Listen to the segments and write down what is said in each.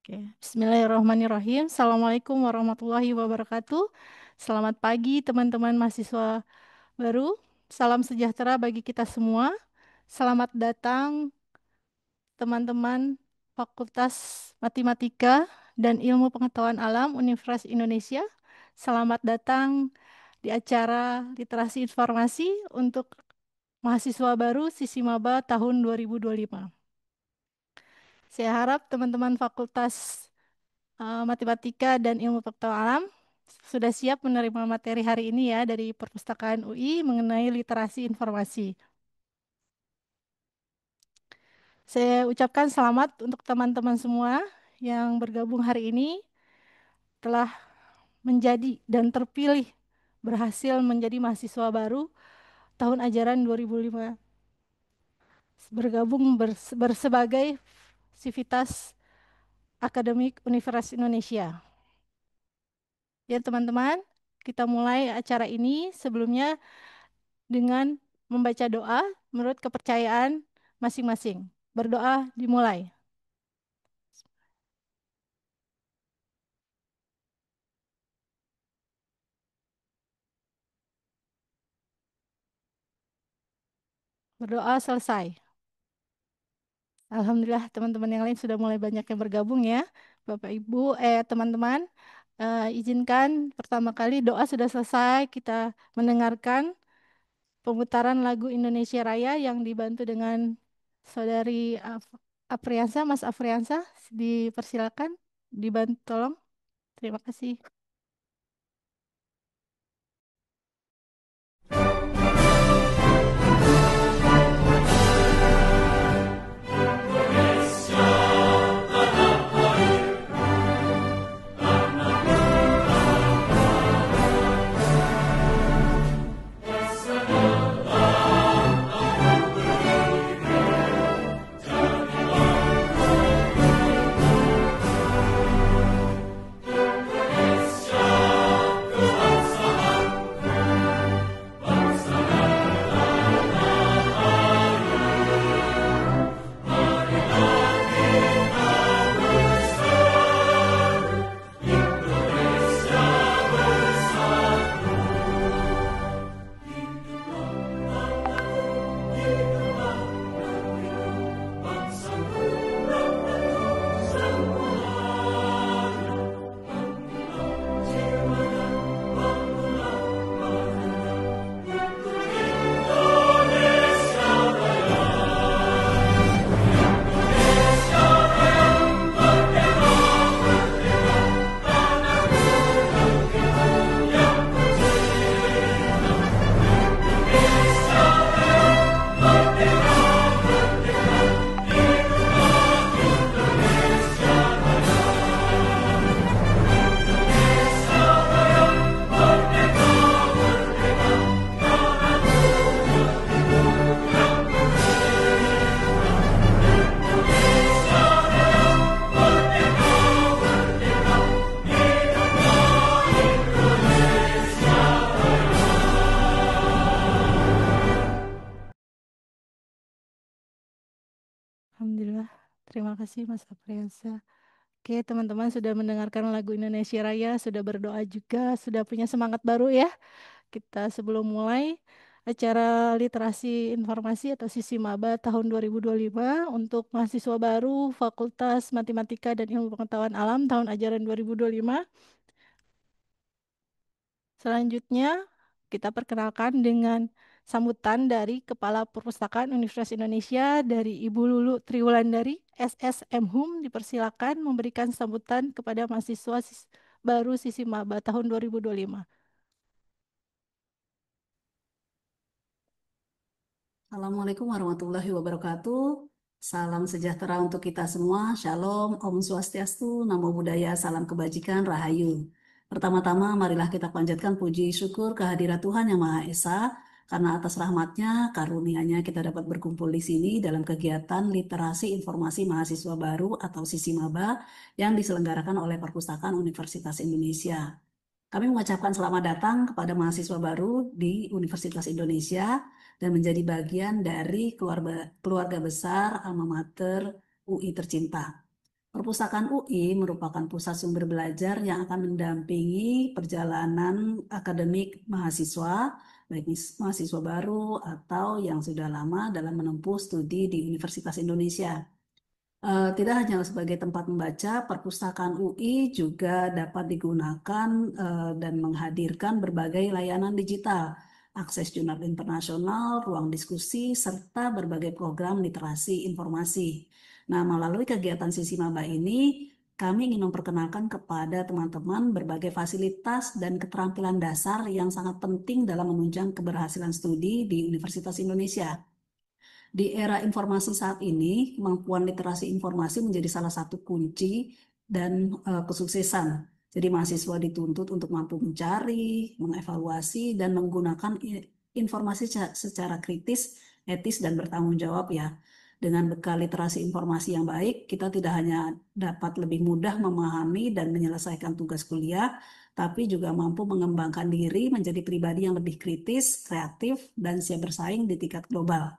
Oke, Bismillahirrahmanirrahim. Assalamualaikum warahmatullahi wabarakatuh. Selamat pagi teman-teman mahasiswa baru. Salam sejahtera bagi kita semua. Selamat datang teman-teman Fakultas Matematika dan Ilmu Pengetahuan Alam Universitas Indonesia. Selamat datang di acara Literasi Informasi untuk mahasiswa baru Sisi Maba tahun 2025. Saya harap teman-teman Fakultas Matematika dan Ilmu Pengetahuan Alam sudah siap menerima materi hari ini ya dari Perpustakaan UI mengenai literasi informasi. Saya ucapkan selamat untuk teman-teman semua yang bergabung hari ini telah menjadi dan terpilih berhasil menjadi mahasiswa baru tahun ajaran 2005 bergabung bersebagai Sivitas Akademik Universitas Indonesia. Ya teman-teman, kita mulai acara ini sebelumnya dengan membaca doa menurut kepercayaan masing-masing. Berdoa dimulai. Berdoa selesai. Alhamdulillah teman-teman yang lain sudah mulai banyak yang bergabung ya. Bapak Ibu, teman-teman, izinkan pertama kali doa sudah selesai, kita mendengarkan pemutaran lagu Indonesia Raya yang dibantu dengan Saudari Afriansa, Mas Afriansa, dipersilakan, dibantu tolong. Terima kasih. Alhamdulillah, terima kasih Mas Afriansa. Oke, teman-teman sudah mendengarkan lagu Indonesia Raya, sudah berdoa juga, sudah punya semangat baru ya. Kita sebelum mulai acara literasi informasi atau Sisi Maba tahun 2025 untuk mahasiswa baru Fakultas Matematika dan Ilmu Pengetahuan Alam tahun ajaran 2025. Selanjutnya, kita perkenalkan dengan sambutan dari Kepala Perpustakaan Universitas Indonesia dari Ibu Lulu Triwulandari, SSM Hum, dipersilakan memberikan sambutan kepada mahasiswa baru Sisi Maba tahun 2025. Assalamualaikum warahmatullahi wabarakatuh. Salam sejahtera untuk kita semua. Shalom, Om Swastiastu, Namo Buddhaya, salam kebajikan, Rahayu. Pertama-tama, marilah kita panjatkan puji syukur kehadirat Tuhan Yang Maha Esa, karena atas rahmatnya, karunia-Nya kita dapat berkumpul di sini dalam kegiatan literasi informasi mahasiswa baru atau Sisi Maba yang diselenggarakan oleh Perpustakaan Universitas Indonesia. Kami mengucapkan selamat datang kepada mahasiswa baru di Universitas Indonesia dan menjadi bagian dari keluarga besar Alma Mater UI tercinta. Perpustakaan UI merupakan pusat sumber belajar yang akan mendampingi perjalanan akademik mahasiswa, baik mahasiswa baru atau yang sudah lama dalam menempuh studi di Universitas Indonesia. Tidak hanya sebagai tempat membaca, perpustakaan UI juga dapat digunakan dan menghadirkan berbagai layanan digital, akses jurnal internasional, ruang diskusi, serta berbagai program literasi informasi. Nah, melalui kegiatan Sisi Maba ini, kami ingin memperkenalkan kepada teman-teman berbagai fasilitas dan keterampilan dasar yang sangat penting dalam menunjang keberhasilan studi di Universitas Indonesia. Di era informasi saat ini, kemampuan literasi informasi menjadi salah satu kunci dan kesuksesan. Jadi mahasiswa dituntut untuk mampu mencari, mengevaluasi, dan menggunakan informasi secara kritis, etis, dan bertanggung jawab ya. Dengan bekal literasi informasi yang baik, kita tidak hanya dapat lebih mudah memahami dan menyelesaikan tugas kuliah, tapi juga mampu mengembangkan diri menjadi pribadi yang lebih kritis, kreatif, dan siap bersaing di tingkat global.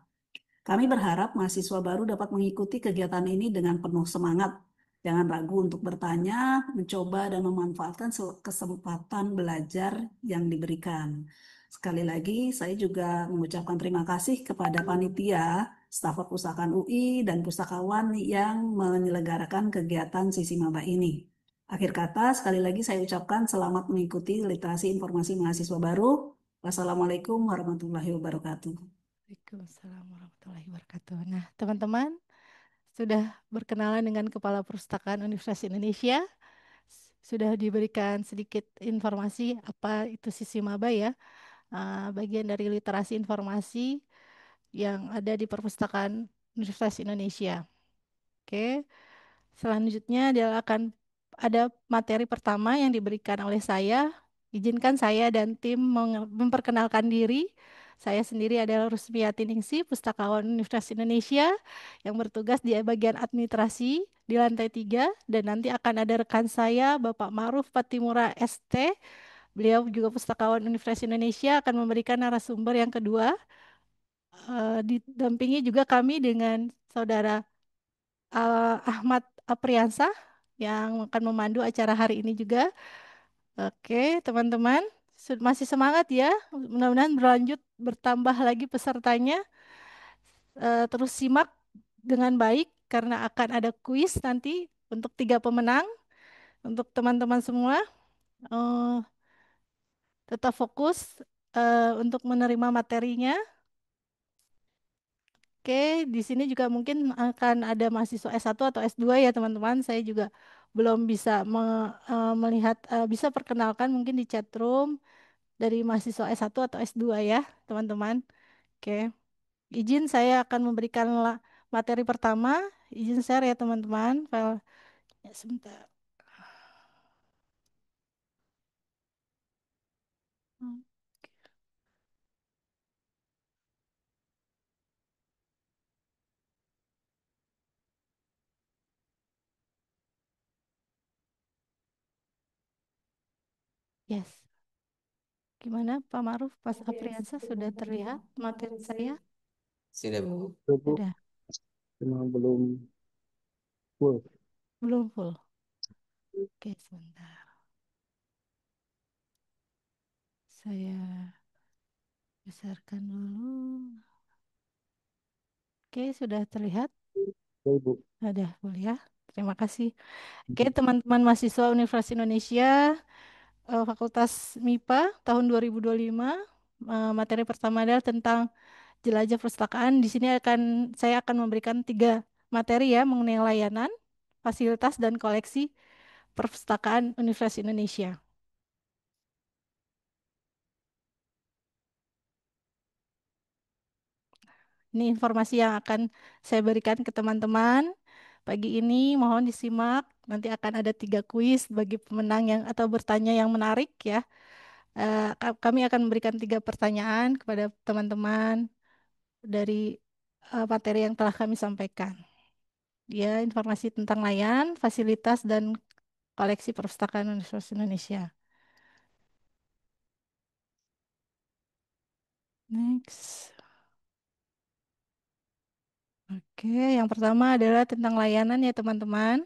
Kami berharap mahasiswa baru dapat mengikuti kegiatan ini dengan penuh semangat. Jangan ragu untuk bertanya, mencoba, dan memanfaatkan kesempatan belajar yang diberikan. Sekali lagi, saya juga mengucapkan terima kasih kepada panitia, staf perpustakaan UI, dan pustakawan yang menyelenggarakan kegiatan Sisi Maba ini. Akhir kata, sekali lagi saya ucapkan selamat mengikuti literasi informasi mahasiswa baru. Wassalamualaikum warahmatullahi wabarakatuh. Waalaikumsalam warahmatullahi wabarakatuh. Nah, teman-teman sudah berkenalan dengan Kepala Perpustakaan Universitas Indonesia, sudah diberikan sedikit informasi apa itu sisi maba ya, bagian dari literasi informasi yang ada di Perpustakaan Universitas Indonesia. Oke, selanjutnya dia akan ada materi pertama yang diberikan oleh saya. Izinkan saya dan tim memperkenalkan diri. Saya sendiri adalah Rusmiati Ningsih, Pustakawan Universitas Indonesia yang bertugas di bagian administrasi di lantai 3 dan nanti akan ada rekan saya Bapak Maruf Patimura ST. Beliau juga Pustakawan Universitas Indonesia akan memberikan narasumber yang kedua. Didampingi juga kami dengan Saudara Ahmad Apriansah yang akan memandu acara hari ini juga. Oke, teman-teman, masih semangat ya. Mudah-mudahan berlanjut bertambah lagi pesertanya. Terus simak dengan baik karena akan ada kuis nanti untuk 3 pemenang. Untuk teman-teman semua, eh, tetap fokus untuk menerima materinya. Oke, di sini juga mungkin akan ada mahasiswa S1 atau S2 ya teman-teman. Saya juga belum bisa melihat, bisa perkenalkan mungkin di chat room dari mahasiswa S1 atau S2 ya teman-teman. Oke, izin saya akan memberikan materi pertama. Izin share ya teman-teman. File ya, sebentar. Yes. Gimana Pak Maruf, Pas Apriansa sudah terlihat materi saya? Sudah, Bu. Bu, Sudah, cuma belum full. belum full. Oke, sebentar. Saya besarkan dulu. Oke, sudah terlihat? Oke, Bu. Ada, boleh ya. Terima kasih. Oke, teman-teman mahasiswa Universitas Indonesia, Fakultas MIPA tahun 2025, materi pertama adalah tentang jelajah perpustakaan. Di sini saya akan memberikan 3 materi ya mengenai layanan, fasilitas, dan koleksi perpustakaan Universitas Indonesia. Ini informasi yang akan saya berikan ke teman-teman. Pagi ini mohon disimak. Nanti akan ada 3 kuis bagi pemenang yang atau bertanya yang menarik ya. Kami akan memberikan 3 pertanyaan kepada teman-teman dari materi yang telah kami sampaikan. Ya, informasi tentang layanan, fasilitas, dan koleksi perpustakaan Universitas Indonesia. Next. Oke, yang pertama adalah tentang layanan ya teman-teman.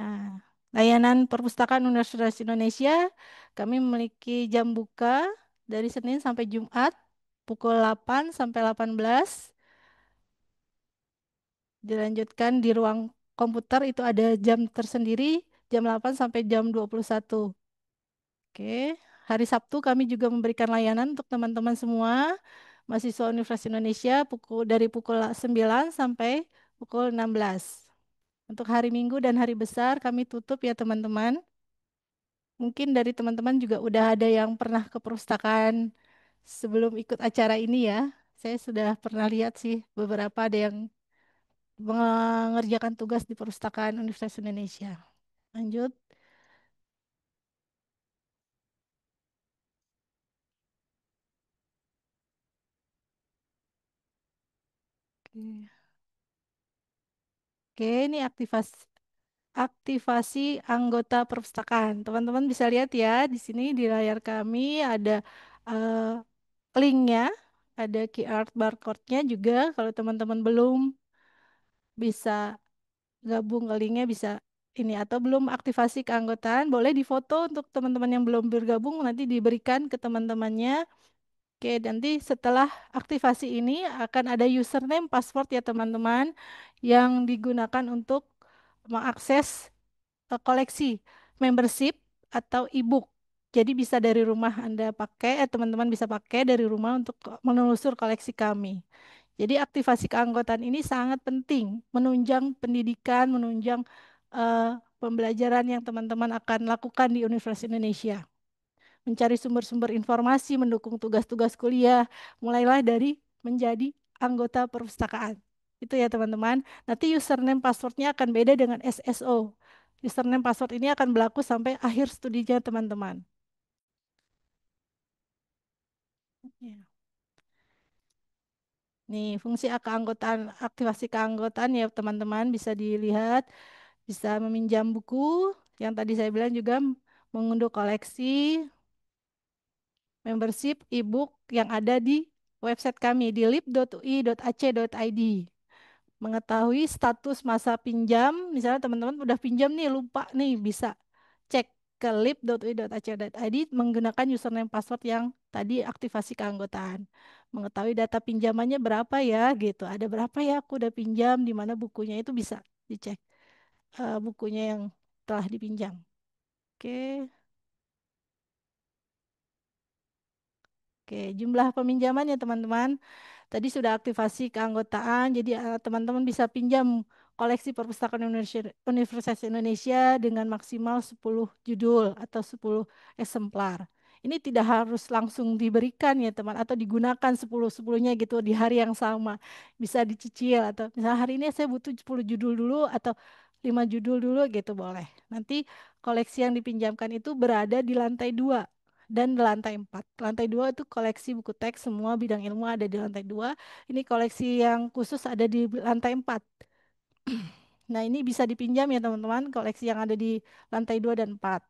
Nah, layanan perpustakaan Universitas Indonesia, kami memiliki jam buka dari Senin sampai Jumat, pukul 8 sampai 18. Dilanjutkan di ruang komputer itu ada jam tersendiri, jam 8 sampai jam 21. Oke, hari Sabtu kami juga memberikan layanan untuk teman-teman semua mahasiswa Universitas Indonesia dari pukul 9 sampai pukul 16. Untuk hari Minggu dan hari besar kami tutup ya teman-teman. Mungkin dari teman-teman juga udah ada yang pernah ke perpustakaan sebelum ikut acara ini ya. Saya sudah pernah lihat sih beberapa ada yang mengerjakan tugas di perpustakaan Universitas Indonesia. Lanjut. Oke, Oke, ini aktivasi anggota perpustakaan. Teman-teman bisa lihat ya, di sini di layar kami ada linknya, ada QR barcode-nya juga. Kalau teman-teman belum bisa gabung ke linknya bisa ini atau belum aktivasi keanggotaan, boleh difoto untuk teman-teman yang belum bergabung nanti diberikan ke teman-temannya. Oke, nanti setelah aktivasi ini akan ada username, password ya teman-teman yang digunakan untuk mengakses koleksi membership atau e-book. Jadi bisa dari rumah Anda pakai, teman-teman bisa pakai dari rumah untuk menelusur koleksi kami. Jadi aktivasi keanggotaan ini sangat penting, menunjang pendidikan, menunjang pembelajaran yang teman-teman akan lakukan di Universitas Indonesia. Mencari sumber-sumber informasi, mendukung tugas-tugas kuliah, mulailah dari menjadi anggota perpustakaan. Itu ya teman-teman. Nanti username passwordnya akan beda dengan SSO. Username password ini akan berlaku sampai akhir studinya teman-teman. Ya. Nih, fungsi keanggotaan, aktivasi keanggotaan ya teman-teman bisa dilihat, bisa meminjam buku, yang tadi saya bilang juga mengunduh koleksi, membership e-book yang ada di website kami di lib.ui.ac.id. Mengetahui status masa pinjam, misalnya teman-teman udah pinjam nih, lupa nih, bisa cek ke lib.ui.ac.id menggunakan username password yang tadi aktivasi keanggotaan. Mengetahui data pinjamannya berapa ya gitu. Ada berapa ya aku udah pinjam, di mana bukunya itu bisa dicek bukunya yang telah dipinjam. Oke. Oke, jumlah peminjaman ya teman-teman. Tadi sudah aktivasi keanggotaan, jadi teman-teman bisa pinjam koleksi perpustakaan Universitas Indonesia dengan maksimal 10 judul atau 10 eksemplar. Ini tidak harus langsung diberikan ya teman atau digunakan 10-10-nya gitu di hari yang sama. Bisa dicicil atau misalnya hari ini saya butuh 10 judul dulu atau 5 judul dulu gitu boleh. Nanti koleksi yang dipinjamkan itu berada di lantai 2 dan di lantai 4. Lantai 2 itu koleksi buku teks semua bidang ilmu ada di lantai 2. Ini koleksi yang khusus ada di lantai 4. Nah, ini bisa dipinjam ya teman-teman, koleksi yang ada di lantai 2 dan 4.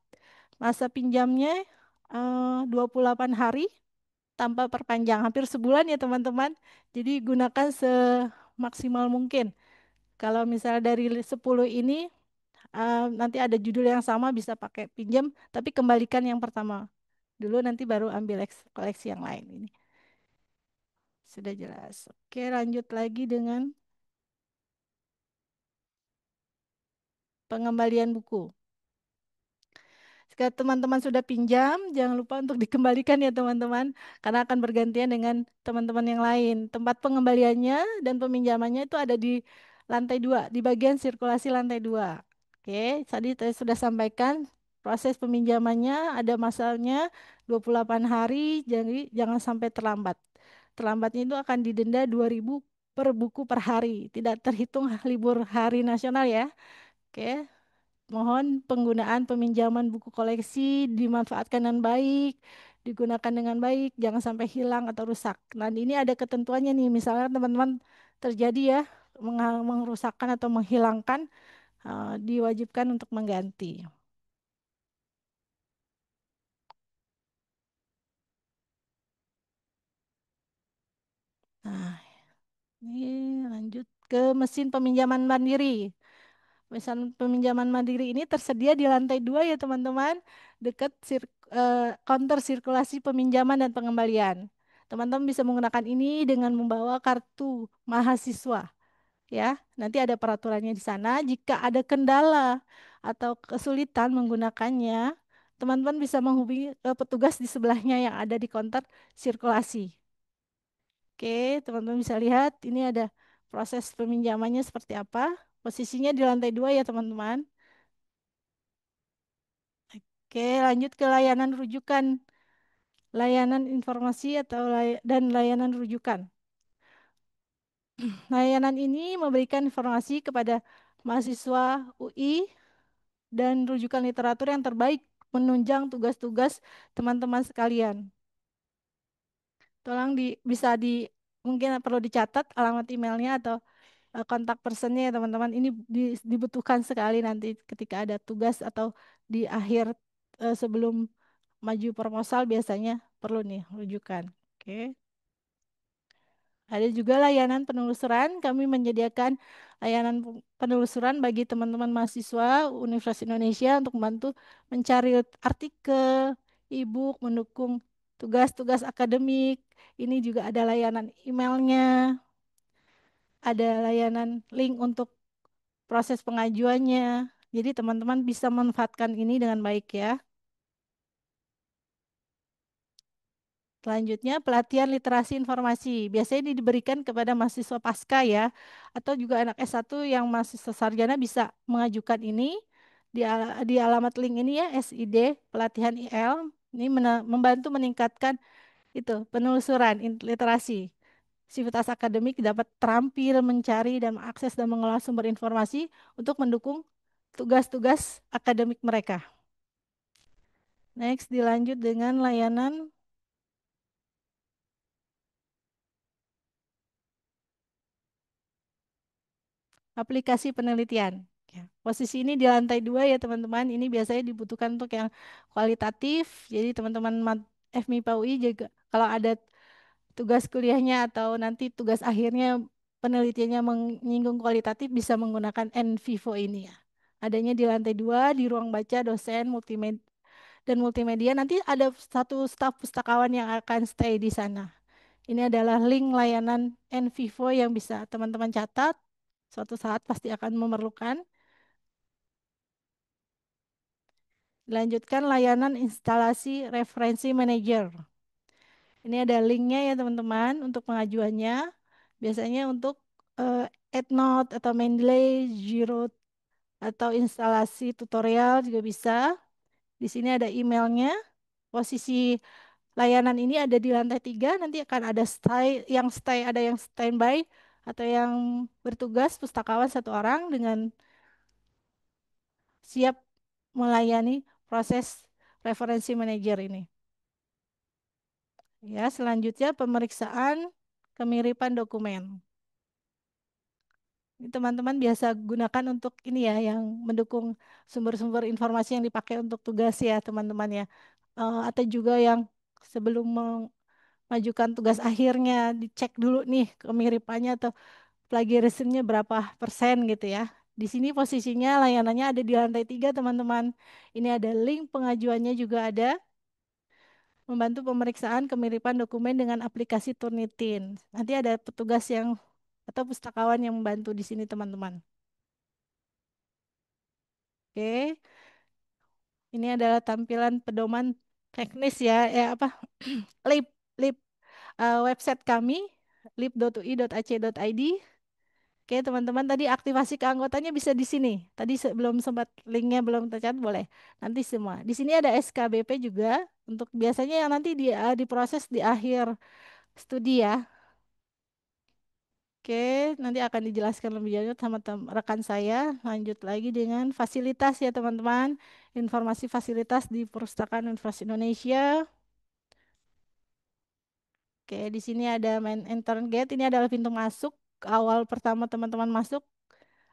Masa pinjamnya 28 hari tanpa perpanjang, hampir sebulan ya teman-teman. Jadi gunakan semaksimal mungkin. Kalau misalnya dari 10 ini nanti ada judul yang sama bisa pakai pinjam, tapi kembalikan yang pertama dulu nanti baru ambil koleksi yang lain ini. Sudah jelas. Oke, lanjut lagi dengan pengembalian buku. Jika teman-teman sudah pinjam, jangan lupa untuk dikembalikan ya teman-teman, karena akan bergantian dengan teman-teman yang lain. Tempat pengembaliannya dan peminjamannya itu ada di lantai 2, di bagian sirkulasi lantai 2. Oke, tadi saya sudah sampaikan proses peminjamannya ada masalahnya 28 hari, jadi jangan sampai terlambat. Terlambatnya itu akan didenda 2.000 per buku per hari, tidak terhitung libur hari nasional ya. Oke, mohon penggunaan peminjaman buku koleksi dimanfaatkan dengan baik, digunakan dengan baik, jangan sampai hilang atau rusak. Nah, ini ada ketentuannya nih, misalnya teman-teman terjadi ya merusakkan atau menghilangkan, diwajibkan untuk mengganti. Nah, ini lanjut ke mesin peminjaman mandiri. Peminjaman mandiri ini tersedia di lantai 2 ya teman-teman, dekat counter sirkulasi peminjaman dan pengembalian. Teman-teman bisa menggunakan ini dengan membawa kartu mahasiswa ya. Nanti ada peraturannya di sana. Jika ada kendala atau kesulitan menggunakannya, teman-teman bisa menghubungi petugas di sebelahnya yang ada di counter sirkulasi. Oke, teman-teman bisa lihat ini ada proses peminjamannya seperti apa. Posisinya di lantai 2 ya teman-teman. Oke, lanjut ke layanan rujukan, layanan informasi atau dan layanan rujukan. Layanan ini memberikan informasi kepada mahasiswa UI dan rujukan literatur yang terbaik menunjang tugas-tugas teman-teman sekalian. Tolong bisa mungkin perlu dicatat alamat emailnya atau kontak personnya ya teman-teman. Ini dibutuhkan sekali nanti ketika ada tugas atau di akhir sebelum maju proposal biasanya perlu nih rujukan. Oke. Ada juga layanan penelusuran. Kami menyediakan layanan penelusuran bagi teman-teman mahasiswa Universitas Indonesia untuk membantu mencari artikel, e-book, mendukung tugas-tugas akademik. Ini juga ada layanan emailnya, ada layanan link untuk proses pengajuannya. Jadi teman-teman bisa memanfaatkan ini dengan baik ya. Selanjutnya, pelatihan literasi informasi. Biasanya ini diberikan kepada mahasiswa pasca ya, atau juga anak S1 yang mahasiswa sarjana bisa mengajukan ini di alamat link ini ya, SID, pelatihan IL. Ini membantu meningkatkan itu penelusuran literasi. Sivitas akademik dapat terampil mencari dan mengakses dan mengolah sumber informasi untuk mendukung tugas-tugas akademik mereka. Next, dilanjut dengan layanan aplikasi penelitian. Ya, posisi ini di lantai 2 ya teman-teman. Ini biasanya dibutuhkan untuk yang kualitatif. Jadi teman-teman FMIPA UI juga kalau ada tugas kuliahnya atau nanti tugas akhirnya penelitiannya menyinggung kualitatif bisa menggunakan NVivo ini ya. Adanya di lantai 2 di ruang baca dosen multimedia dan multimedia. Nanti ada satu staf pustakawan yang akan stay di sana. Ini adalah link layanan NVivo yang bisa teman-teman catat. Suatu saat pasti akan memerlukan. Dilanjutkan layanan instalasi referensi manager. Ini ada linknya ya teman-teman untuk pengajuannya. Biasanya untuk EndNote atau Mendeley, Giro atau instalasi tutorial juga bisa. Di sini ada emailnya. Posisi layanan ini ada di lantai 3. Nanti akan ada ada yang standby atau yang bertugas pustakawan satu orang dengan siap melayani proses referensi manager ini. Ya, selanjutnya pemeriksaan kemiripan dokumen. Ini teman-teman biasa gunakan untuk ini ya, yang mendukung sumber-sumber informasi yang dipakai untuk tugas ya, teman-teman ya. Atau juga yang sebelum mengajukan tugas akhirnya dicek dulu nih kemiripannya atau plagiarismnya berapa persen gitu ya. Di sini posisinya layanannya ada di lantai 3 teman-teman. Ini ada link pengajuannya juga ada. Membantu pemeriksaan kemiripan dokumen dengan aplikasi Turnitin. Nanti ada petugas yang atau pustakawan yang membantu di sini teman-teman. Oke, ini adalah tampilan pedoman teknis ya, apa lib lib website kami lib.ui.ac.id. Oke, teman-teman tadi aktivasi keanggotaannya bisa di sini. Tadi sebelum sempat linknya belum tercatat boleh. Nanti semua. Di sini ada SKBP juga untuk biasanya yang nanti diproses di akhir studi ya. Oke, nanti akan dijelaskan lebih lanjut sama rekan saya. Lanjut lagi dengan fasilitas ya teman-teman. Informasi fasilitas di Perpustakaan Universitas Indonesia. Oke, di sini ada main intern gate. Ini adalah pintu masuk. Awal pertama teman-teman masuk.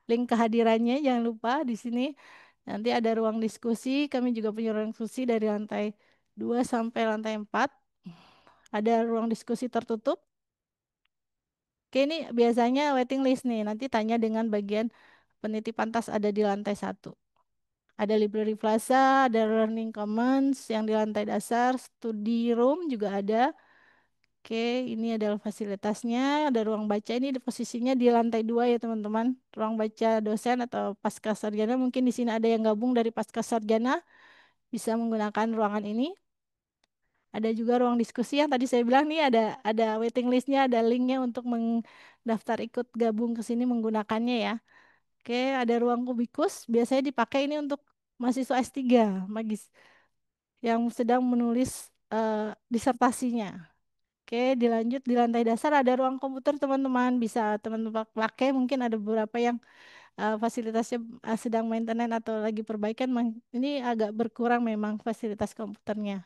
Link kehadirannya jangan lupa di sini. Nanti ada ruang diskusi. Kami juga punya ruang diskusi dari lantai 2 sampai lantai 4. Ada ruang diskusi tertutup. Oke, ini biasanya waiting list nih. Nanti tanya dengan bagian Penitipan tas ada di lantai 1. Ada Library Plaza, ada Learning Commons yang di lantai dasar, Study Room juga ada. Oke, ini adalah fasilitasnya. Ada ruang baca ini di posisinya di lantai 2 ya teman-teman. Ruang baca dosen atau pasca sarjana. Mungkin di sini ada yang gabung dari pasca sarjana bisa menggunakan ruangan ini. Ada juga ruang diskusi yang tadi saya bilang nih ada waiting listnya, ada linknya untuk mendaftar ikut gabung ke sini menggunakannya ya. Oke, ada ruang kubikus. Biasanya dipakai ini untuk mahasiswa S3, magis yang sedang menulis disertasinya. Oke, dilanjut di lantai dasar ada ruang komputer teman-teman. Bisa teman-teman pakai. Mungkin ada beberapa yang fasilitasnya sedang maintenance atau lagi perbaikan. Ini agak berkurang memang fasilitas komputernya.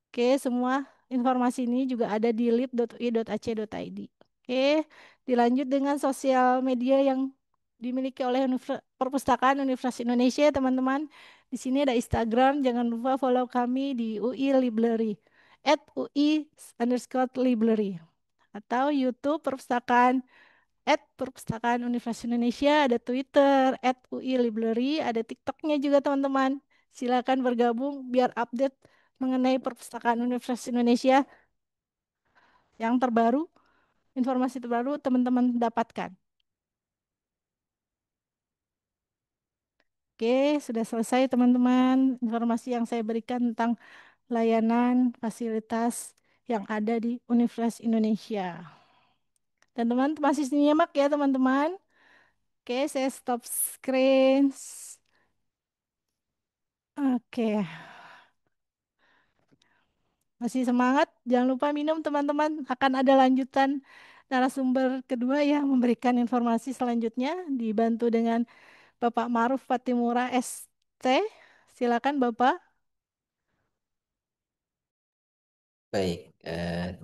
Oke, semua informasi ini juga ada di lib.ui.ac.id. Oke, dilanjut dengan sosial media yang dimiliki oleh Perpustakaan Universitas Indonesia, teman-teman. Di sini ada Instagram, jangan lupa follow kami di UI Library, @UI_Library. Atau YouTube Perpustakaan Universitas Indonesia, ada Twitter, @UI Library, ada TikToknya juga teman-teman. Silakan bergabung biar update mengenai Perpustakaan Universitas Indonesia yang terbaru, informasi terbaru teman-teman dapatkan. Oke, sudah selesai teman-teman informasi yang saya berikan tentang layanan fasilitas yang ada di Universitas Indonesia. Dan teman masih nyimak ya teman-teman. Oke, saya stop screen. Oke, masih semangat? Jangan lupa minum teman-teman. Akan ada lanjutan narasumber kedua ya memberikan informasi selanjutnya dibantu dengan Bapak Maruf Fatimura ST. Silakan Bapak. Baik,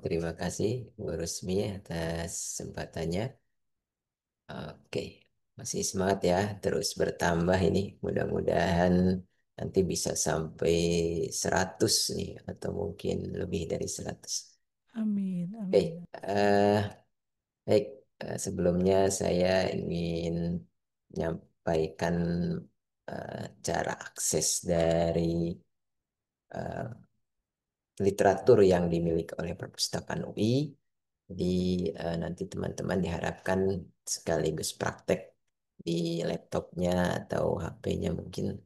terima kasih Bu Rusmi atas kesempatannya. Oke, masih semangat ya, terus bertambah ini. Mudah-mudahan nanti bisa sampai 100 nih, atau mungkin lebih dari 100. Amin, Oke, amin. eh, baik. Sebelumnya saya ingin menyampaikan cara akses dari eh, literatur yang dimiliki oleh perpustakaan UI. Jadi nanti teman-teman diharapkan sekaligus praktek di laptopnya atau HP-nya mungkin.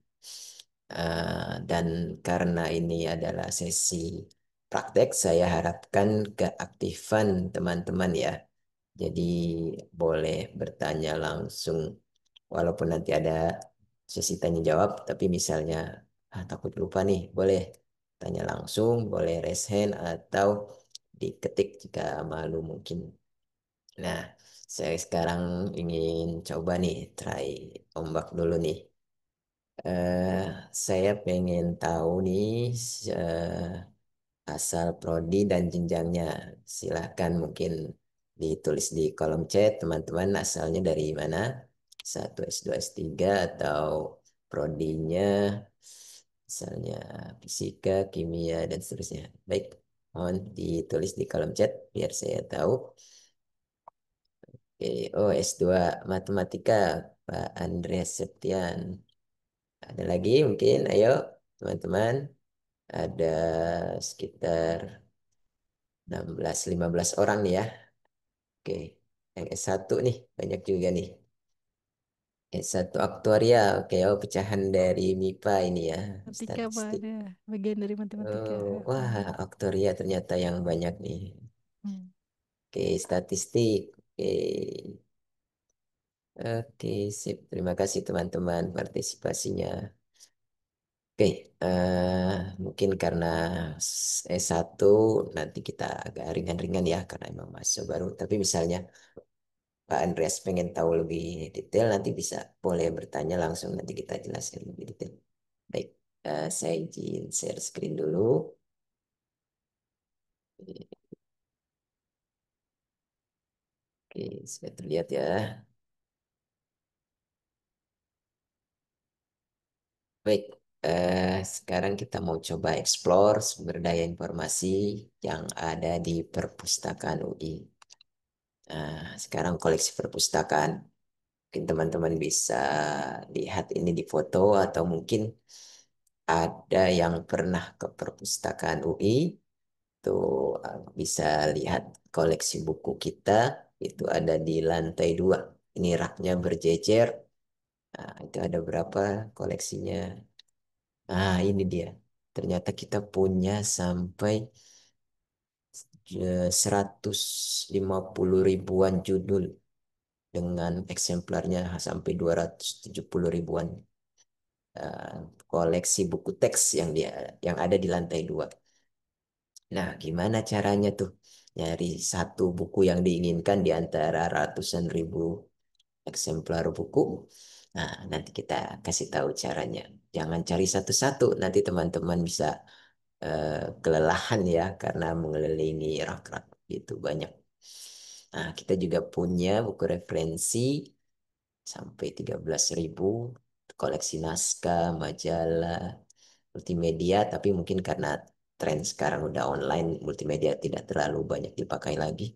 Dan karena ini adalah sesi praktek, saya harapkan keaktifan teman-teman ya. Jadi boleh bertanya langsung, walaupun nanti ada sesi tanya jawab, tapi misalnya takut lupa nih, boleh tanya langsung, boleh raise hand atau diketik jika malu mungkin. Nah, saya sekarang ingin coba nih, try ombak dulu nih. eh saya pengen tahu nih asal prodi dan jenjangnya. Silahkan mungkin ditulis di kolom chat teman-teman asalnya dari mana. Satu S2, S3 atau prodinya misalnya fisika, kimia, dan seterusnya. Baik, mohon ditulis di kolom chat biar saya tahu. Oke, oh S2 Matematika Pak Andreas Septian. Ada lagi mungkin, ayo teman-teman. Ada sekitar 16-15 orang nih ya. Oke, yang S1 nih, banyak juga nih. S1 aktuaria, oke, oh pecahan dari MIPA ini ya, Matematika Pak statistik. ada bagian dari matematika. Wah, aktuaria ternyata yang banyak nih. Hmm. Oke, statistik. Oke, oke, sip. Terima kasih teman-teman partisipasinya. Oke, mungkin karena S1 nanti kita agak ringan-ringan ya, karena emang masuk baru. Tapi misalnya Pak Andreas pengen tahu lebih detail, nanti bisa boleh bertanya langsung, nanti kita jelaskan lebih detail. Baik, saya izin share screen dulu. Oke, sudah terlihat ya. Baik, sekarang kita mau coba explore sumber daya informasi yang ada di perpustakaan UI. Nah, sekarang koleksi perpustakaan. Mungkin teman-teman bisa lihat ini di foto atau mungkin ada yang pernah ke perpustakaan UI tuh bisa lihat koleksi buku kita itu ada di lantai 2. Ini raknya berjejer. Nah, itu ada berapa koleksinya? Nah, ini dia. Ternyata kita punya sampai 150 ribuan judul dengan eksemplarnya sampai 270 ribuan eh, koleksi buku teks yang ada di lantai 2. Nah, gimana caranya tuh nyari satu buku yang diinginkan di antara ratusan ribu eksemplar buku? Nah, nanti kita kasih tahu caranya. Jangan cari satu-satu, nanti teman-teman bisa kelelahan ya karena mengelilingi rak-rak itu banyak. Nah, kita juga punya buku referensi sampai 13.000 koleksi naskah, majalah, multimedia, tapi mungkin karena tren sekarang udah online, multimedia tidak terlalu banyak dipakai lagi.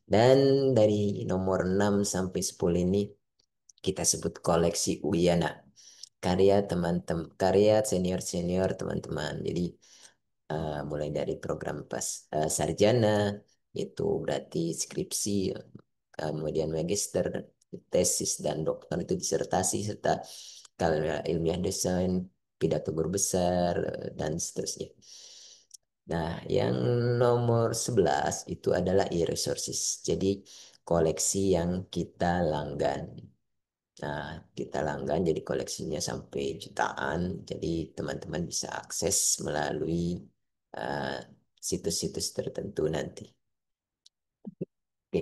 Dan dari nomor 6 sampai 10 ini kita sebut koleksi Uyana, karya teman-teman, karya senior-senior teman-teman. Jadi mulai dari program sarjana, itu berarti skripsi, kemudian magister, tesis, dan dokter itu disertasi, serta karya ilmiah desain, pidato guru besar, dan seterusnya. Nah, yang nomor 11 itu adalah e-resources. Jadi, koleksi yang kita langgan. Nah, kita langgan jadi koleksinya sampai jutaan. Jadi, teman-teman bisa akses melalui uh, situs-situs tertentu nanti. Oke.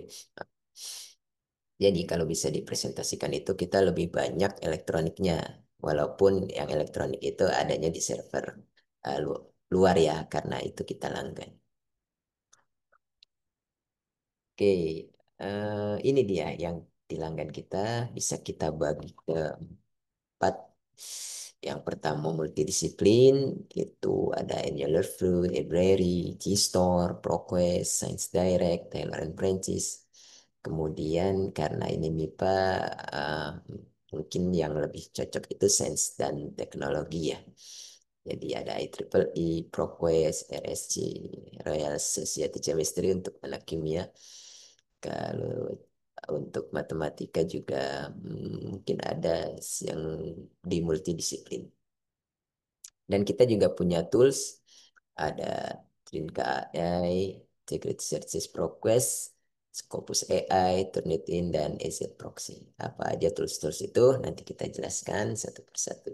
Jadi kalau bisa dipresentasikan itu kita lebih banyak elektroniknya. Walaupun yang elektronik itu adanya di server luar ya, karena itu kita langgan. Oke, ini dia yang di langgan kita bisa kita bagi ke 4. Yang pertama multidisiplin, itu ada Angular Fluid, Library, GStore, ProQuest, Science Direct, Taylor and Francis. Kemudian karena ini MIPA, eh, mungkin yang lebih cocok itu Sains dan Teknologi ya. Jadi ada IEEE, ProQuest, RSC, Royal Society Chemistry untuk anak kimia. Kalau untuk matematika juga mungkin ada yang di multidisiplin. Dan kita juga punya tools, ada Trinka AI, Secret Searches ProQuest, Scopus AI, Turnitin, dan EZ Proxy. Apa aja tools-tools itu nanti kita jelaskan satu persatu.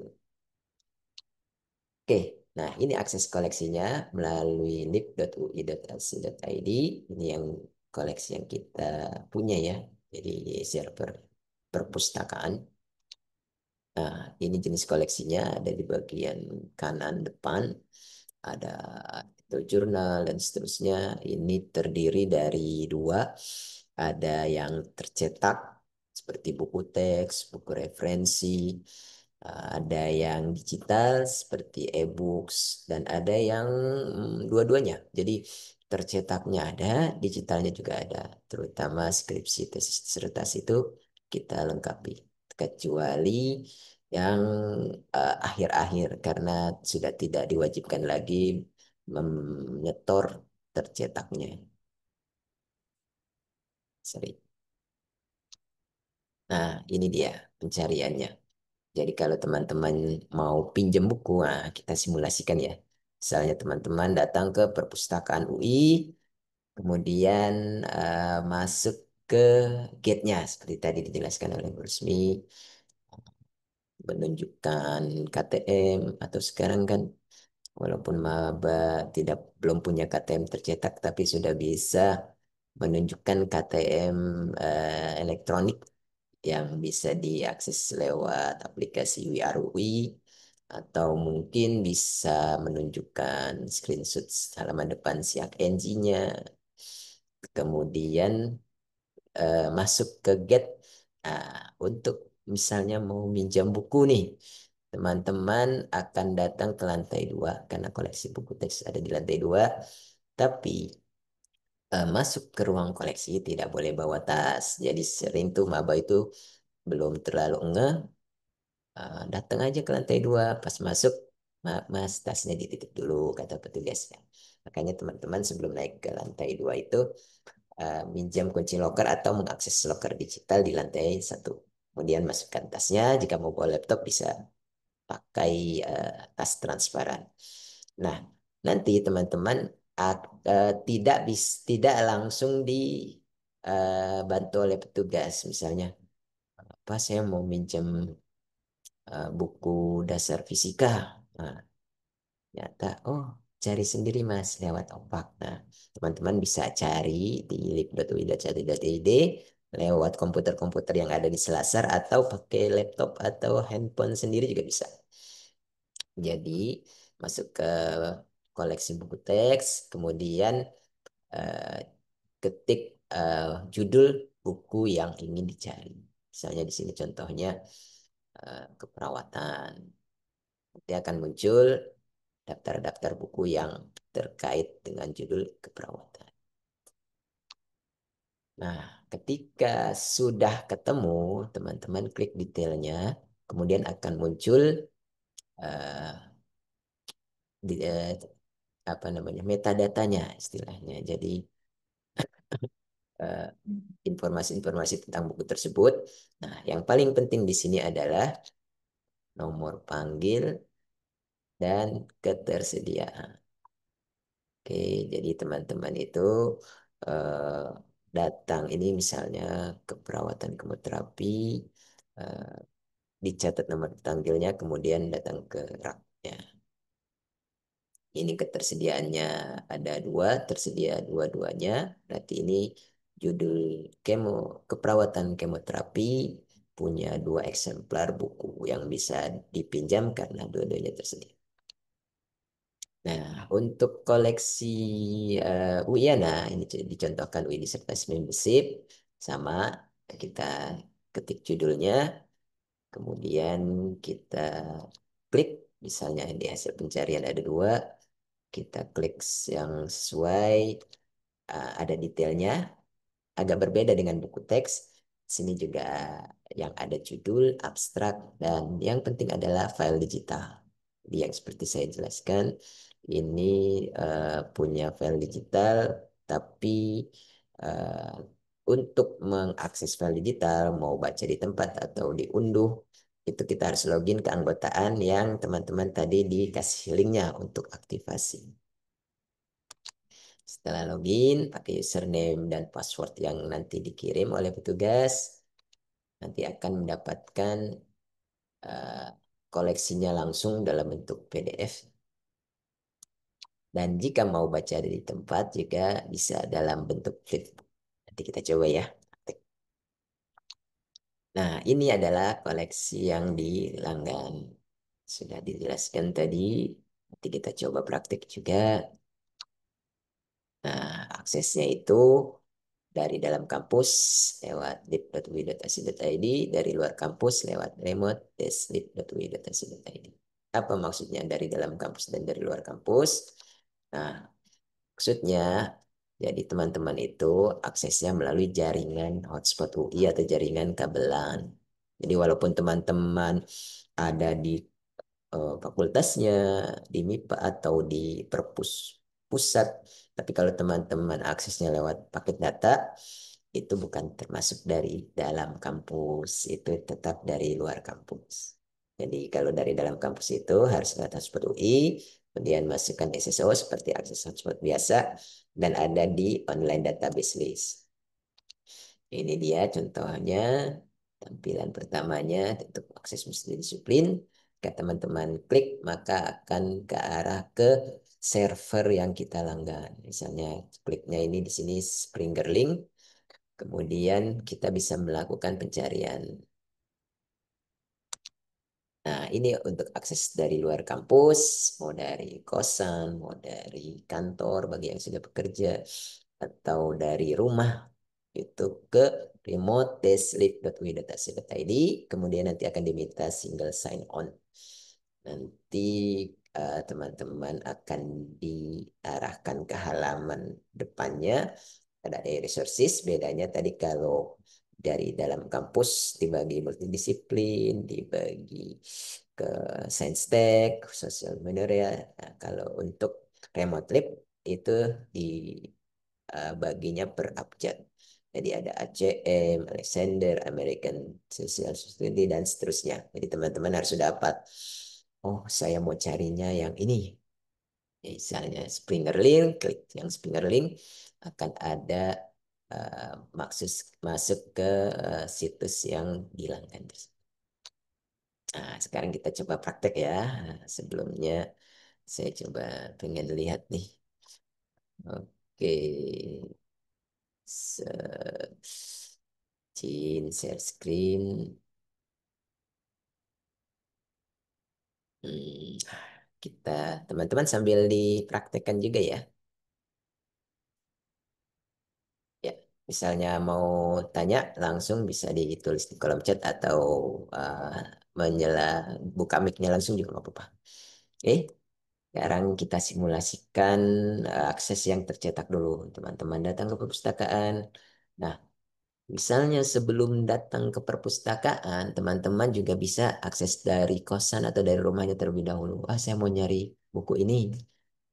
Oke, nah ini akses koleksinya melalui lib.ui.lc.id. Ini yang koleksi yang kita punya ya, jadi server perpustakaan. Nah, ini jenis koleksinya ada di bagian kanan depan, ada itu jurnal dan seterusnya. Ini terdiri dari 2, ada yang tercetak seperti buku teks, buku referensi, ada yang digital seperti e-books, dan ada yang dua-duanya. Jadi tercetaknya ada, digitalnya juga ada, terutama skripsi, tesis, disertasi itu kita lengkapi. Kecuali yang akhir-akhir karena sudah tidak diwajibkan lagi menyetor tercetaknya. Sorry. Nah, ini dia pencariannya. Jadi kalau teman-teman mau pinjam buku, nah kita simulasikan ya. Misalnya teman-teman datang ke perpustakaan UI, kemudian masuk ke gate-nya seperti tadi dijelaskan oleh Bu Rusmi, menunjukkan KTM atau sekarang kan walaupun maba tidak belum punya KTM tercetak tapi sudah bisa menunjukkan KTM elektronik yang bisa diakses lewat aplikasi WRUI atau mungkin bisa menunjukkan screenshot halaman depan siak NG-nya. Kemudian masuk ke Get. Nah, untuk misalnya mau minjam buku nih, teman-teman akan datang ke lantai 2 karena koleksi buku teks ada di lantai 2. Tapi masuk ke ruang koleksi tidak boleh bawa tas. Jadi sering tuh maba itu belum terlalu ngeh, datang aja ke lantai 2. Pas masuk, maaf mas, tasnya dititip dulu, kata petugasnya. Makanya teman-teman sebelum naik ke lantai 2 itu minjam kunci loker atau mengakses loker digital di lantai 1. Kemudian masukkan tasnya, jika mau bawa laptop bisa pakai tas transparan. Nah, nanti teman-teman tidak langsung dibantu oleh petugas. Misalnya, apa saya mau minjem buku dasar fisika. Nah, ternyata, oh cari sendiri mas lewat opak. Nah, teman-teman bisa cari di lip.ui.1.id lewat komputer-komputer yang ada di Selasar atau pakai laptop atau handphone sendiri juga bisa. Jadi masuk ke koleksi buku teks, kemudian eh, ketik judul buku yang ingin dicari. Misalnya di sini contohnya keperawatan. Nanti akan muncul daftar-daftar buku yang terkait dengan judul keperawatan. Nah, ketika sudah ketemu, teman-teman klik detailnya, kemudian akan muncul eh, di, apa namanya metadatanya istilahnya. Jadi eh, informasi-informasi tentang buku tersebut. Nah, yang paling penting di sini adalah nomor panggil dan ketersediaan. Oke, jadi teman-teman itu eh, datang ini misalnya keperawatan kemoterapi, eh, dicatat nomor panggilnya, kemudian datang ke raknya. Ini ketersediaannya ada dua, tersedia dua-duanya. Berarti ini judul keperawatan kemoterapi punya 2 eksemplar buku yang bisa dipinjam karena dua-duanya tersedia. Nah, untuk koleksi Uyana, ini dicontohkan UI Disertasi Membership, sama kita ketik judulnya, kemudian kita klik, misalnya di hasil pencarian ada 2, kita klik yang sesuai, ada detailnya, agak berbeda dengan buku teks. Sini juga yang ada judul, abstrak, dan yang penting adalah file digital. Jadi yang seperti saya jelaskan, ini punya file digital, tapi uh, untuk mengakses file digital, mau baca di tempat atau diunduh, itu kita harus login ke anggotaan yang teman-teman tadi dikasih linknya untuk aktivasi. Setelah login, pakai username dan password yang nanti dikirim oleh petugas, nanti akan mendapatkan uh, koleksinya langsung dalam bentuk PDF. Dan jika mau baca dari tempat juga bisa dalam bentuk flipbook. Nanti kita coba ya. Nah, ini adalah koleksi yang dilanggan. Sudah dijelaskan tadi. Nanti kita coba praktik juga. Nah, aksesnya itu dari dalam kampus lewat lib.ui.ac.id, dari luar kampus lewat remote.lib.ui.ac.id. Apa maksudnya dari dalam kampus dan dari luar kampus? Nah, maksudnya jadi teman-teman itu aksesnya melalui jaringan hotspot UI atau jaringan kabelan. Jadi walaupun teman-teman ada di fakultasnya, di MIPA atau di perpus pusat. Tapi kalau teman-teman aksesnya lewat paket data, itu bukan termasuk dari dalam kampus, itu tetap dari luar kampus. Jadi kalau dari dalam kampus itu harus lewat hotspot UI, kemudian masukkan SSO seperti akses hotspot biasa, dan ada di online database list. Ini dia contohnya, tampilan pertamanya untuk akses multidisiplin. Jika teman-teman klik, maka akan ke arah ke server yang kita langgan. Misalnya kliknya ini di sini Springer Link, kemudian kita bisa melakukan pencarian. Nah, ini untuk akses dari luar kampus, mau dari kosan, mau dari kantor bagi yang sudah bekerja, atau dari rumah itu ke remote.deslib.ui.ac.id, kemudian nanti akan diminta single sign on. Nanti teman-teman akan diarahkan ke halaman depannya, ada e-resources. Bedanya tadi kalau dari dalam kampus dibagi multidisiplin, dibagi ke science tech, sosial media. Nah, kalau untuk remote lab itu dibaginya per abjad. Jadi ada ACM, Alexander, American Social Study, dan seterusnya. Jadi teman-teman harus dapat, oh saya mau carinya yang ini. Misalnya Springer Link, klik yang Springer Link, akan ada eh, maksud masuk ke situs yang dihilangkan. Nah, sekarang kita coba praktek ya. Nah, sebelumnya saya coba pengen lihat nih. Oke. Cin share screen. Hmm, kita teman-teman sambil dipraktekkan juga ya. Ya, misalnya mau tanya langsung bisa ditulis di kolom chat atau uh, menyela buka mic-nya langsung juga nggak apa-apa. Oke, sekarang kita simulasikan akses yang tercetak dulu. Teman-teman datang ke perpustakaan. Nah, misalnya sebelum datang ke perpustakaan, teman-teman juga bisa akses dari kosan atau dari rumahnya terlebih dahulu. Ah, saya mau nyari buku ini.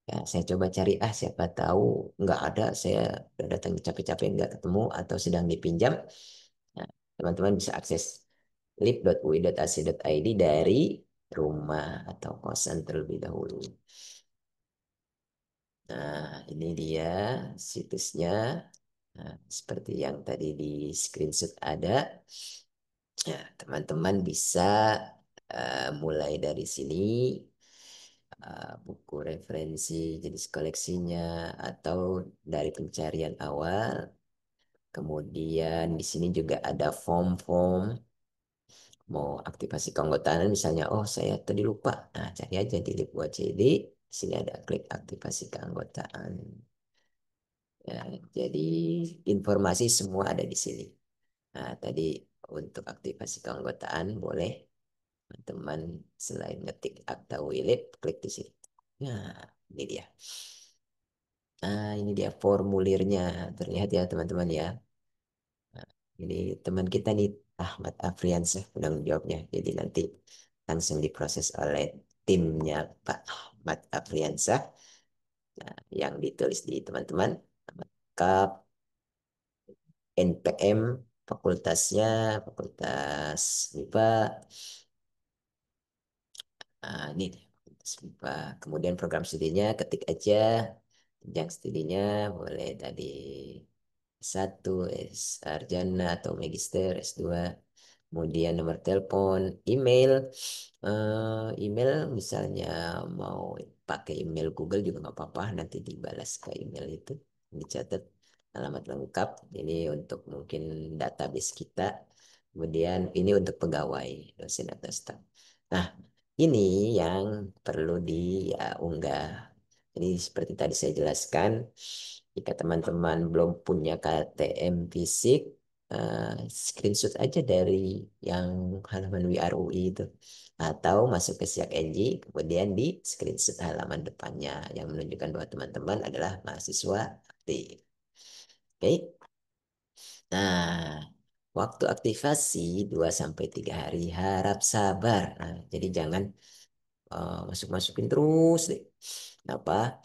Ya, saya coba cari, siapa tahu nggak ada, saya udah datang capek-capek nggak ketemu atau sedang dipinjam. Nah, teman-teman bisa akses lib.ui.ac.id dari rumah atau kosan terlebih dahulu. Nah, ini dia situsnya. Nah, seperti yang tadi di screenshot ada. Nah, teman-teman bisa mulai dari sini buku referensi jenis koleksinya atau dari pencarian awal. Kemudian di sini juga ada form-form mau aktivasi keanggotaan misalnya oh saya tadi lupa. Nah, cari aja di lib buat CD. Di sini ada klik aktivasi keanggotaan. Ya, jadi informasi semua ada di sini. Nah, tadi untuk aktivasi keanggotaan boleh teman-teman selain ngetik akta wilip, klik di sini. Nah, ini dia. Nah, ini dia formulirnya. Terlihat ya teman-teman ya. Nah, ini teman kita nih, Ahmad Afriansyah penanggung jawabnya. Jadi nanti langsung diproses oleh timnya Pak Ahmad Afriansyah. Nah, yang ditulis di teman-teman. Lengkap, NPM, fakultasnya, fakultas MIPA. Ini deh, fakultas MIPA. Kemudian program studinya ketik aja. Jenjang studinya boleh tadi S1, sarjana atau magister, S2. Kemudian nomor telepon, email. Email misalnya mau pakai email Google juga nggak apa-apa. Nanti dibalas ke email itu. Dicatat alamat lengkap. Ini untuk mungkin database kita. Kemudian ini untuk pegawai, dosen atau staf. Nah, ini yang perlu diunggah. Jadi seperti tadi saya jelaskan, jika teman-teman belum punya KTM fisik, screenshot aja dari yang halaman WRUI itu. Atau masuk ke Siak NG, kemudian di screenshot halaman depannya yang menunjukkan bahwa teman-teman adalah mahasiswa aktif. Oke. Nah, waktu aktivasi 2 sampai 3 hari, harap sabar. Nah, jadi jangan masuk-masukin terus deh. Kenapa?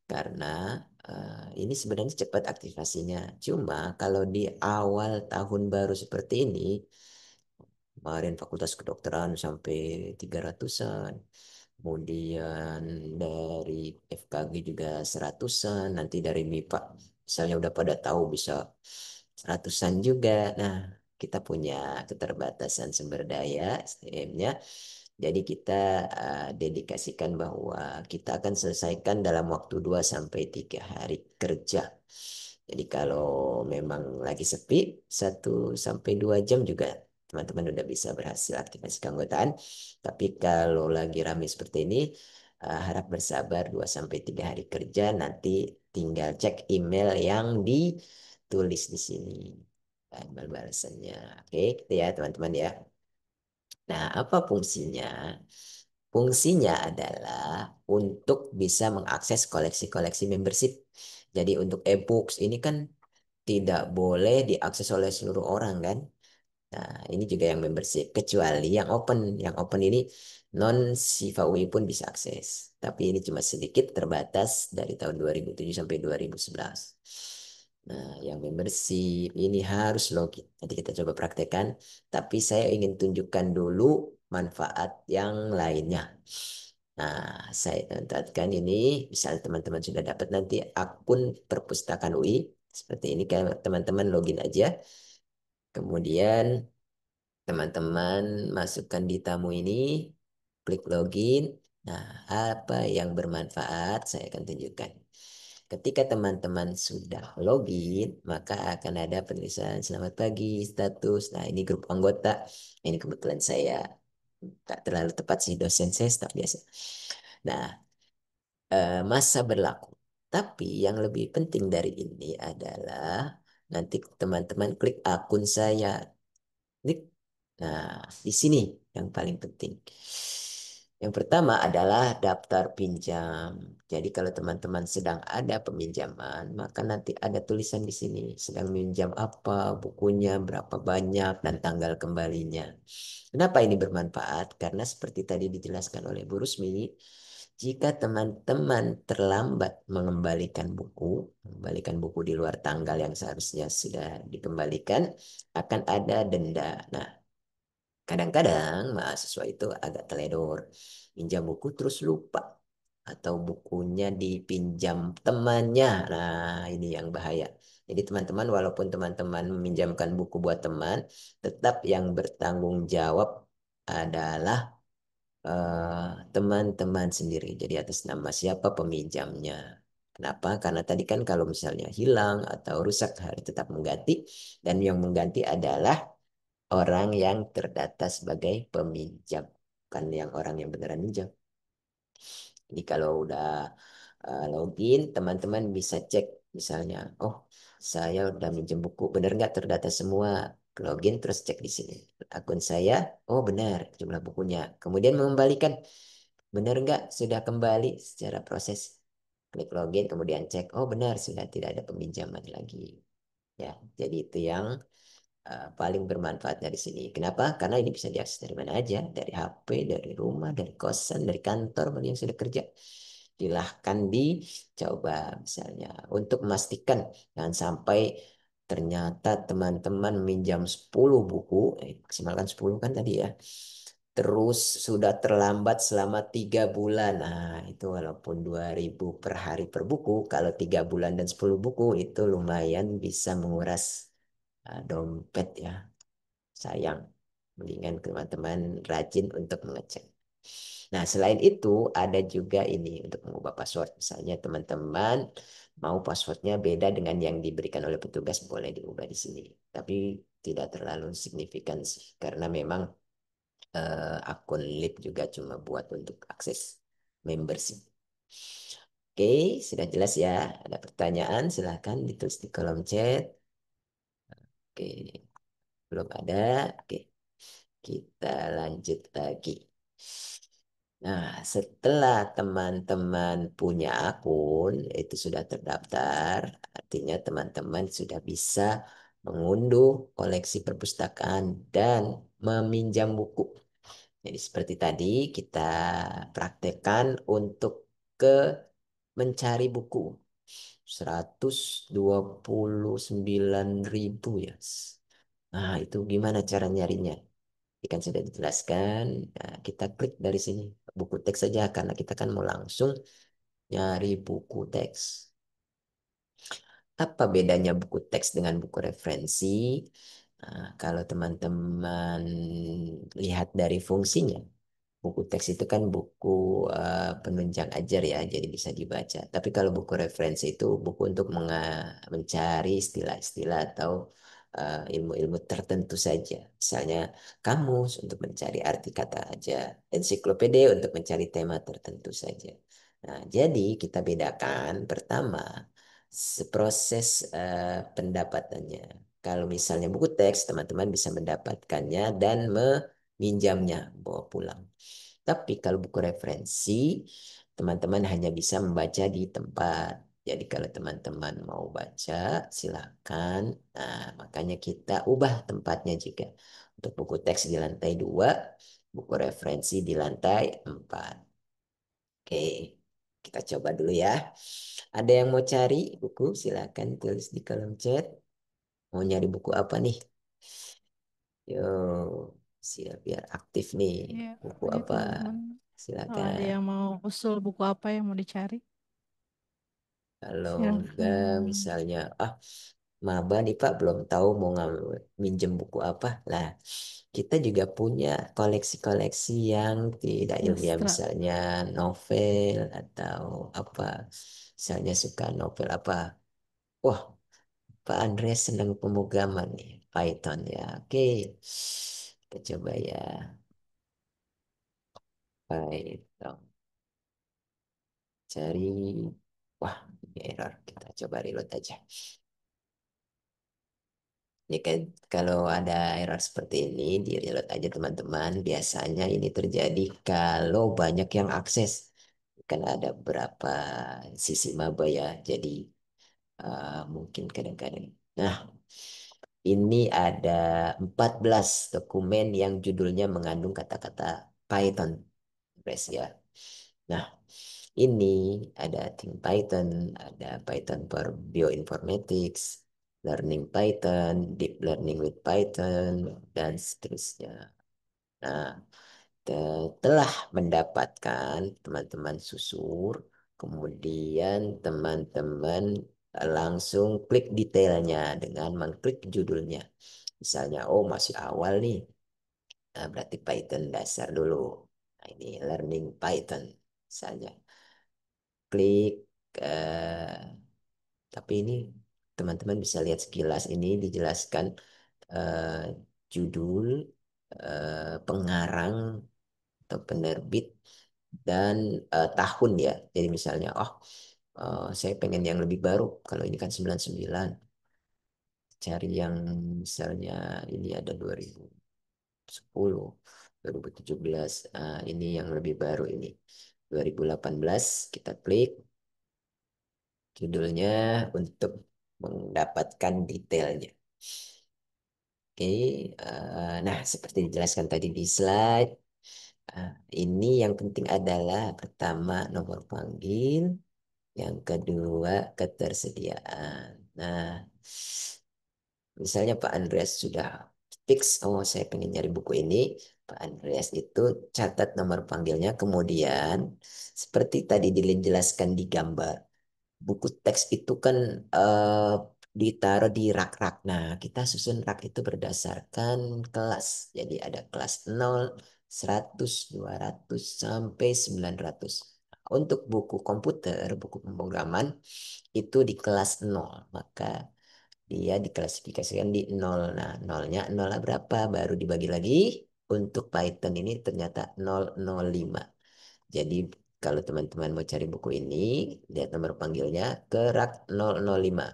Karena ini sebenarnya cepat aktivasinya. Cuma kalau di awal tahun baru seperti ini, kemarin Fakultas Kedokteran sampai 300-an, kemudian dari FKG juga 100-an, nanti dari MIPA misalnya udah pada tahu bisa 100-an juga. Nah, kita punya keterbatasan sumber daya SDM-nya. Jadi kita dedikasikan bahwa kita akan selesaikan dalam waktu 2 sampai 3 hari kerja. Jadi kalau memang lagi sepi, 1 sampai 2 jam juga teman-teman udah bisa berhasil aktivasi keanggotaan. Tapi kalau lagi ramai seperti ini, harap bersabar 2 sampai 3 hari kerja. Nanti tinggal cek email yang ditulis di sini. Email balasannya. Oke, gitu ya teman-teman ya. Nah, apa fungsinya? Fungsinya adalah untuk bisa mengakses koleksi-koleksi membership. Jadi untuk e-books ini kan tidak boleh diakses oleh seluruh orang kan. Nah, ini juga yang membership, kecuali yang open. Yang open ini non Siva UI pun bisa akses. Tapi ini cuma sedikit terbatas dari tahun 2007 sampai 2011. Nah, yang membership ini harus login. Nanti kita coba praktekkan. Tapi saya ingin tunjukkan dulu manfaat yang lainnya. Nah, saya tempatkan ini. Misalnya teman-teman sudah dapat nanti akun perpustakaan UI. Seperti ini, kan teman-teman login aja. Kemudian teman-teman masukkan di tamu ini, klik login. Nah, apa yang bermanfaat saya akan tunjukkan. Ketika teman-teman sudah login, maka akan ada penulisan selamat pagi, status. Nah, ini grup anggota. Ini kebetulan saya tak terlalu tepat sih, dosen saya staf biasa. Nah, masa berlaku. Tapi yang lebih penting dari ini adalah nanti teman-teman klik akun saya. Klik. Nah, di sini yang paling penting. Yang pertama adalah daftar pinjam. Jadi kalau teman-teman sedang ada peminjaman, maka nanti ada tulisan di sini. Sedang minjam apa, bukunya, berapa banyak, dan tanggal kembalinya. Kenapa ini bermanfaat? Karena seperti tadi dijelaskan oleh Bu Rusmi, jika teman-teman terlambat mengembalikan buku di luar tanggal yang seharusnya sudah dikembalikan, akan ada denda. Nah, kadang-kadang mahasiswa itu agak teledor, pinjam buku terus lupa atau bukunya dipinjam temannya. Nah, ini yang bahaya. Jadi teman-teman, walaupun teman-teman meminjamkan buku buat teman, tetap yang bertanggung jawab adalah teman-teman sendiri. Jadi atas nama siapa peminjamnya. Kenapa? Karena tadi kan kalau misalnya hilang atau rusak harus tetap mengganti, dan yang mengganti adalah orang yang terdata sebagai peminjam, bukan yang orang yang beneran minjam. Jadi kalau udah login, teman-teman bisa cek misalnya, oh saya udah minjem buku, bener nggak terdata semua? Login terus cek di sini. Akun saya, oh benar jumlah bukunya. Kemudian mengembalikan, benar nggak sudah kembali secara proses. Klik login, kemudian cek, oh benar sudah tidak ada peminjaman lagi. Ya, jadi itu yang paling bermanfaat dari sini. Kenapa? Karena ini bisa diakses dari mana aja, dari HP, dari rumah, dari kosan, dari kantor bagi yang sudah kerja. Silahkan dicoba misalnya untuk memastikan jangan sampai ternyata teman-teman minjam 10 buku, maksimalkan 10 kan tadi ya. Terus sudah terlambat selama 3 bulan. Nah, itu walaupun 2.000 per hari per buku, kalau 3 bulan dan 10 buku itu lumayan bisa menguras dompet ya. Sayang, mendingan teman-teman rajin untuk mengecek. Nah, selain itu ada juga ini untuk mengubah password. Misalnya teman-teman mau passwordnya beda dengan yang diberikan oleh petugas, boleh diubah di sini. Tapi tidak terlalu signifikan sih, karena memang akun lip juga cuma buat untuk akses membership. Oke, sudah jelas ya. Ada pertanyaan, silahkan ditulis di kolom chat. Oke, belum ada. Oke. Kita lanjut lagi. Nah, setelah teman-teman punya akun, itu sudah terdaftar, artinya teman-teman sudah bisa mengunduh koleksi perpustakaan dan meminjam buku. Jadi seperti tadi kita praktekkan untuk ke mencari buku 129.000 ya. Nah, itu gimana cara nyarinya? Ini kan sudah dijelaskan. Nah, kita klik dari sini buku teks saja karena kita kan mau langsung nyari buku teks. Apa bedanya buku teks dengan buku referensi? Nah, kalau teman-teman lihat dari fungsinya, buku teks itu kan buku penunjang ajar ya, jadi bisa dibaca. Tapi kalau buku referensi itu buku untuk mencari istilah-istilah atau ilmu-ilmu tertentu saja. Misalnya kamus untuk mencari arti kata aja, ensiklopedia untuk mencari tema tertentu saja. Nah, jadi kita bedakan pertama proses pendapatannya. Kalau misalnya buku teks, teman-teman bisa mendapatkannya dan meminjamnya, bawa pulang. Tapi kalau buku referensi, teman-teman hanya bisa membaca di tempat. Jadi kalau teman-teman mau baca, silakan. Nah, makanya kita ubah tempatnya juga. Untuk buku teks di lantai 2, buku referensi di lantai 4. Oke, kita coba dulu ya. Ada yang mau cari buku? Silakan tulis di kolom chat. Mau nyari buku apa nih? Yo, siap biar aktif nih. Ya, Buku ayo apa? teman-teman. Kalau ada Silakan. yang mau usul buku apa yang mau dicari, Kalau enggak, silahkan. misalnya, maba nih Pak, belum tahu mau minjem buku apa. Lah, kita juga punya koleksi-koleksi yang tidak ilmiah, Sastra. misalnya novel atau apa. Misalnya suka novel apa. Wah, Pak Andreas senang pemrograman nih, Python ya. Oke, kita coba ya, Python. Cari, wah, ini error. Kita coba reload aja. Ini kan kalau ada error seperti ini, di reload aja teman-teman. Biasanya ini terjadi kalau banyak yang akses. Kan ada beberapa sisi maba ya, jadi mungkin kadang-kadang. Nah, ini ada 14 dokumen yang judulnya mengandung kata-kata Python, guys ya. Nah, ini ada Think Python, ada Python for Bioinformatics, Learning Python, Deep Learning with Python, dan seterusnya. Nah, setelah mendapatkan teman-teman susur, kemudian teman-teman langsung klik detailnya dengan mengklik judulnya. Misalnya, oh masih awal nih, nah, berarti Python dasar dulu. Nah, ini Learning Python misalnya. Klik, tapi ini teman-teman bisa lihat sekilas ini dijelaskan eh, judul, pengarang atau penerbit, dan tahun ya. Jadi misalnya, saya pengen yang lebih baru. Kalau ini kan 99, cari yang misalnya ini ada 2010, 2017. Ini yang lebih baru ini. 2018 kita klik judulnya untuk mendapatkan detailnya. Oke, nah seperti dijelaskan tadi di slide, ah, ini yang penting adalah pertama nomor panggil, yang kedua ketersediaan. Nah, misalnya Pak Andreas sudah fix, oh saya pengen nyari buku ini, Pak Andreas itu catat nomor panggilnya, kemudian seperti tadi dijelaskan di gambar, buku teks itu kan eh, ditaruh di rak-rak. Nah, kita susun rak itu berdasarkan kelas. Jadi ada kelas 0, 100, 200, sampai 900. Untuk buku komputer, buku pemrograman, itu di kelas 0. Maka dia diklasifikasikan di 0. Nah, nolnya nol berapa? Baru dibagi lagi. Untuk Python ini ternyata 005. Jadi kalau teman-teman mau cari buku ini, lihat nomor panggilnya ke rak 005.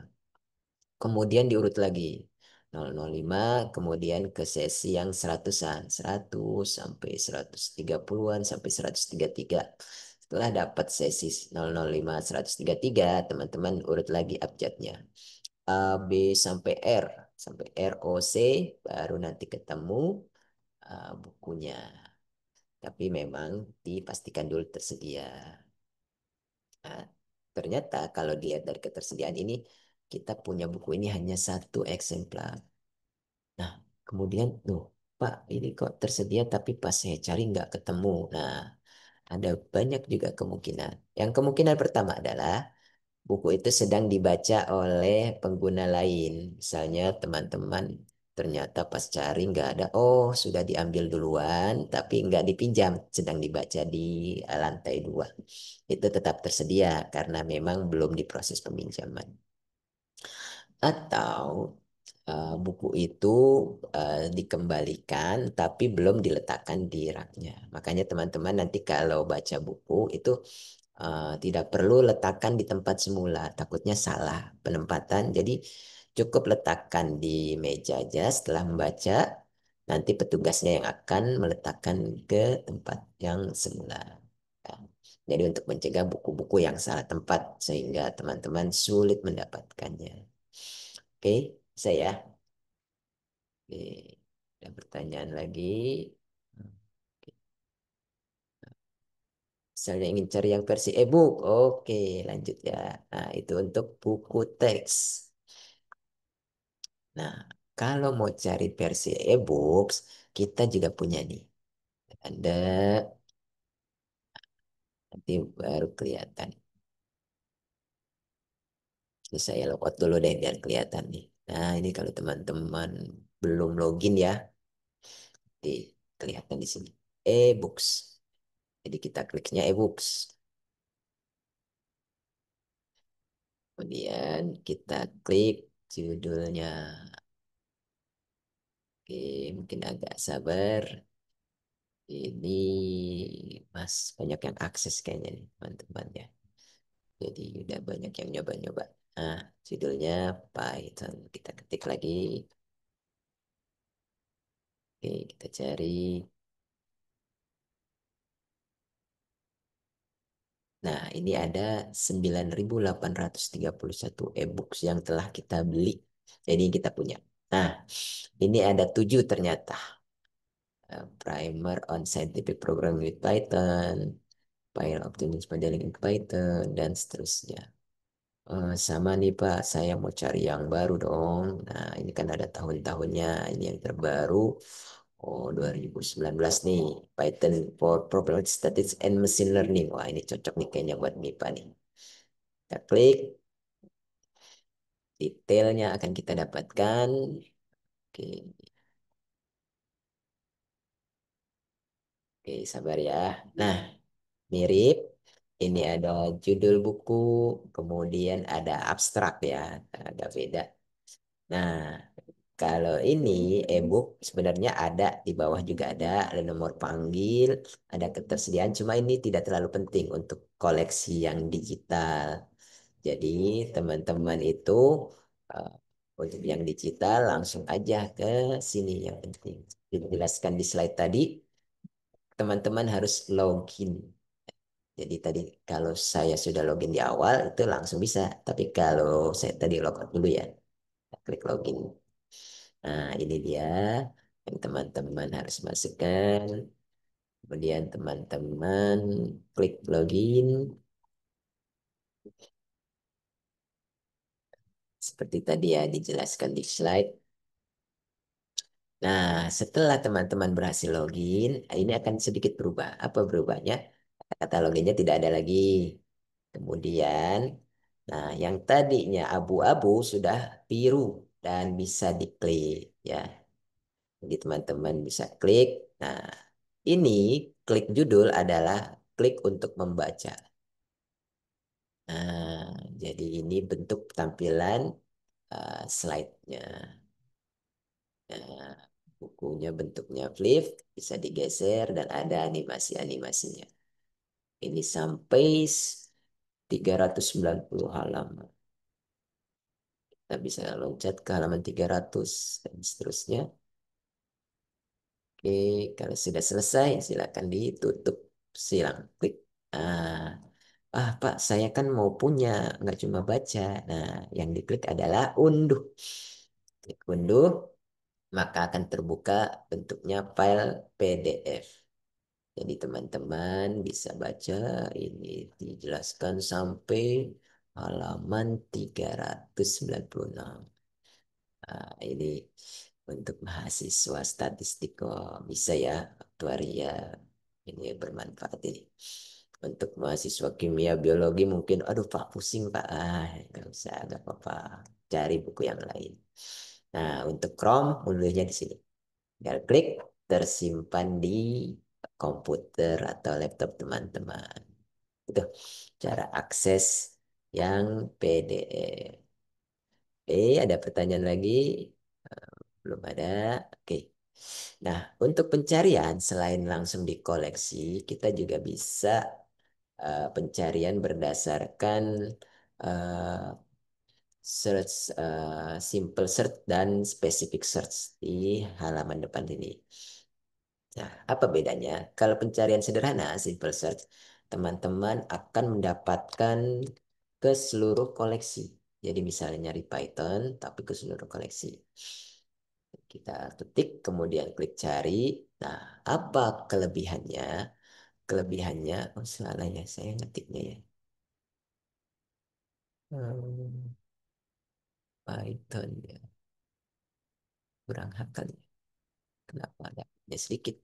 Kemudian diurut lagi. 005, kemudian ke sesi yang seratusan. 100 sampai 130-an sampai 133. Setelah dapat sesi 005, 133, teman-teman urut lagi abjadnya. A, B sampai R. Sampai ROC, baru nanti ketemu bukunya. Tapi memang dipastikan dulu tersedia. Nah, ternyata kalau dilihat dari ketersediaan ini, kita punya buku ini hanya satu eksemplar. Nah, kemudian, loh, Pak, ini kok tersedia tapi pas saya cari nggak ketemu. Nah, ada banyak juga kemungkinan. Yang kemungkinan pertama adalah buku itu sedang dibaca oleh pengguna lain. Misalnya teman-teman ternyata pas cari nggak ada, oh sudah diambil duluan, tapi nggak dipinjam, sedang dibaca di lantai 2. Itu tetap tersedia karena memang belum diproses peminjaman. Atau buku itu dikembalikan tapi belum diletakkan di raknya. Makanya teman-teman nanti kalau baca buku itu tidak perlu letakkan di tempat semula, takutnya salah penempatan. Jadi cukup letakkan di meja aja setelah membaca, nanti petugasnya yang akan meletakkan ke tempat yang semula. Ya. Jadi untuk mencegah buku-buku yang salah tempat sehingga teman-teman sulit mendapatkannya. Oke, saya. Oke, ada pertanyaan lagi. Oke. Misalnya ingin cari yang versi e-book. Oke, lanjut ya. Nah, itu untuk buku teks. Nah, kalau mau cari versi e-books, kita juga punya nih. Ada, nanti baru kelihatan. Ini saya logout dulu deh biar kelihatan nih. Nah, ini kalau teman-teman belum login ya, di, kelihatan di sini. E-books. Jadi kita kliknya e-books. Kemudian kita klik judulnya. Oke, mungkin agak sabar. Ini Mas banyak yang akses kayaknya nih teman-teman ya. Jadi udah banyak yang nyoba-nyoba. Nah, judulnya Python. Kita ketik lagi. Oke, kita cari. Nah, ini ada 9.831 e-books yang telah kita beli. Jadi kita punya. Nah, ini ada 7 ternyata. Primer on Scientific Programming with Python, File Optimization Modeling in Python, dan seterusnya. Sama nih Pak, saya mau cari yang baru dong. Nah, ini kan ada tahun-tahunnya. Ini yang terbaru. Oh, 2019 nih. Python for Probability Statistics and Machine Learning. Wah, ini cocok nih kayaknya buat MIPA nih. Kita klik, detailnya akan kita dapatkan. Oke, oke, sabar ya. Nah, mirip. Ini ada judul buku, kemudian ada abstrak ya, agak beda. Nah, kalau ini e-book sebenarnya ada di bawah juga ada nomor panggil, ada ketersediaan, cuma ini tidak terlalu penting untuk koleksi yang digital. Jadi teman-teman itu eh, untuk yang digital langsung aja ke sini yang penting. Dijelaskan di slide tadi, teman-teman harus login. Jadi tadi kalau saya sudah login di awal itu langsung bisa. Tapi kalau saya tadi logout dulu ya, klik login. Nah ini dia yang teman-teman harus masukkan. Kemudian teman-teman klik login. Seperti tadi ya dijelaskan di slide. Nah setelah teman-teman berhasil login, ini akan sedikit berubah. Apa berubahnya? Kata loginnya tidak ada lagi. Kemudian, nah yang tadinya abu-abu sudah biru dan bisa diklik ya. Jadi teman-teman bisa klik. Nah, ini klik judul adalah klik untuk membaca. Nah, jadi ini bentuk tampilan slide-nya. Nah, bukunya bentuknya flip, bisa digeser dan ada animasi-animasinya. Ini sampai 390 halaman. Kita bisa loncat ke halaman 300 dan seterusnya. Oke, kalau sudah selesai silakan ditutup. Silang klik. Pak, saya kan mau punya, nggak cuma baca. Nah, yang diklik adalah unduh. Klik unduh, maka akan terbuka bentuknya file PDF. Jadi teman-teman bisa baca, ini dijelaskan sampai halaman 396. Nah, ini untuk mahasiswa statistik kok bisa ya, aktuaria ini bermanfaat ini. Untuk mahasiswa kimia biologi mungkin, aduh Pak pusing Pak, nggak usah, nggak apa-apa, cari buku yang lain. Nah, untuk Chrome unduhnya di sini. Tinggal klik tersimpan di komputer atau laptop teman-teman. Itu cara akses yang PDF. Ada pertanyaan lagi? Belum ada. Oke. Nah, untuk pencarian selain langsung di koleksi, kita juga bisa pencarian berdasarkan eh, search, simple search dan specific search di halaman depan ini. Nah, apa bedanya? Kalau pencarian sederhana, simple search, teman-teman akan mendapatkan ke seluruh koleksi. Jadi misalnya nyari Python, tapi ke seluruh koleksi. Kita ketik, kemudian klik cari. Nah, apa kelebihannya? Kelebihannya, oh salah ya, saya ngetiknya ya. Hmm, Python ya, kurang hafal ya. Kenapa ada? Ya sedikit.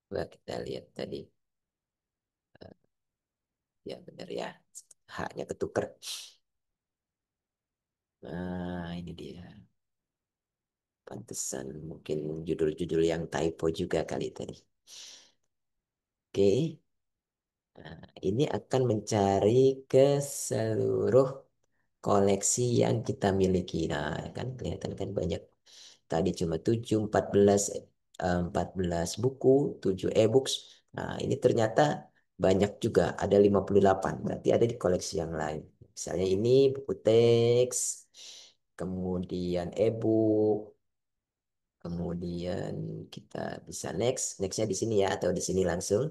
Coba kita lihat tadi. Ya benar ya. Haknya ketuker. Nah, ini dia. Pantesan mungkin judul-judul yang typo juga kali tadi. Oke. Nah, ini akan mencari ke seluruh koleksi yang kita miliki. Nah, kan kelihatan kan banyak. Tadi cuma 7, 14 buku, 7 e-books. Nah, ini ternyata banyak juga, ada 58. Berarti ada di koleksi yang lain. Misalnya ini buku teks, kemudian e-book, kemudian kita bisa next. Nextnya di sini ya, atau di sini langsung.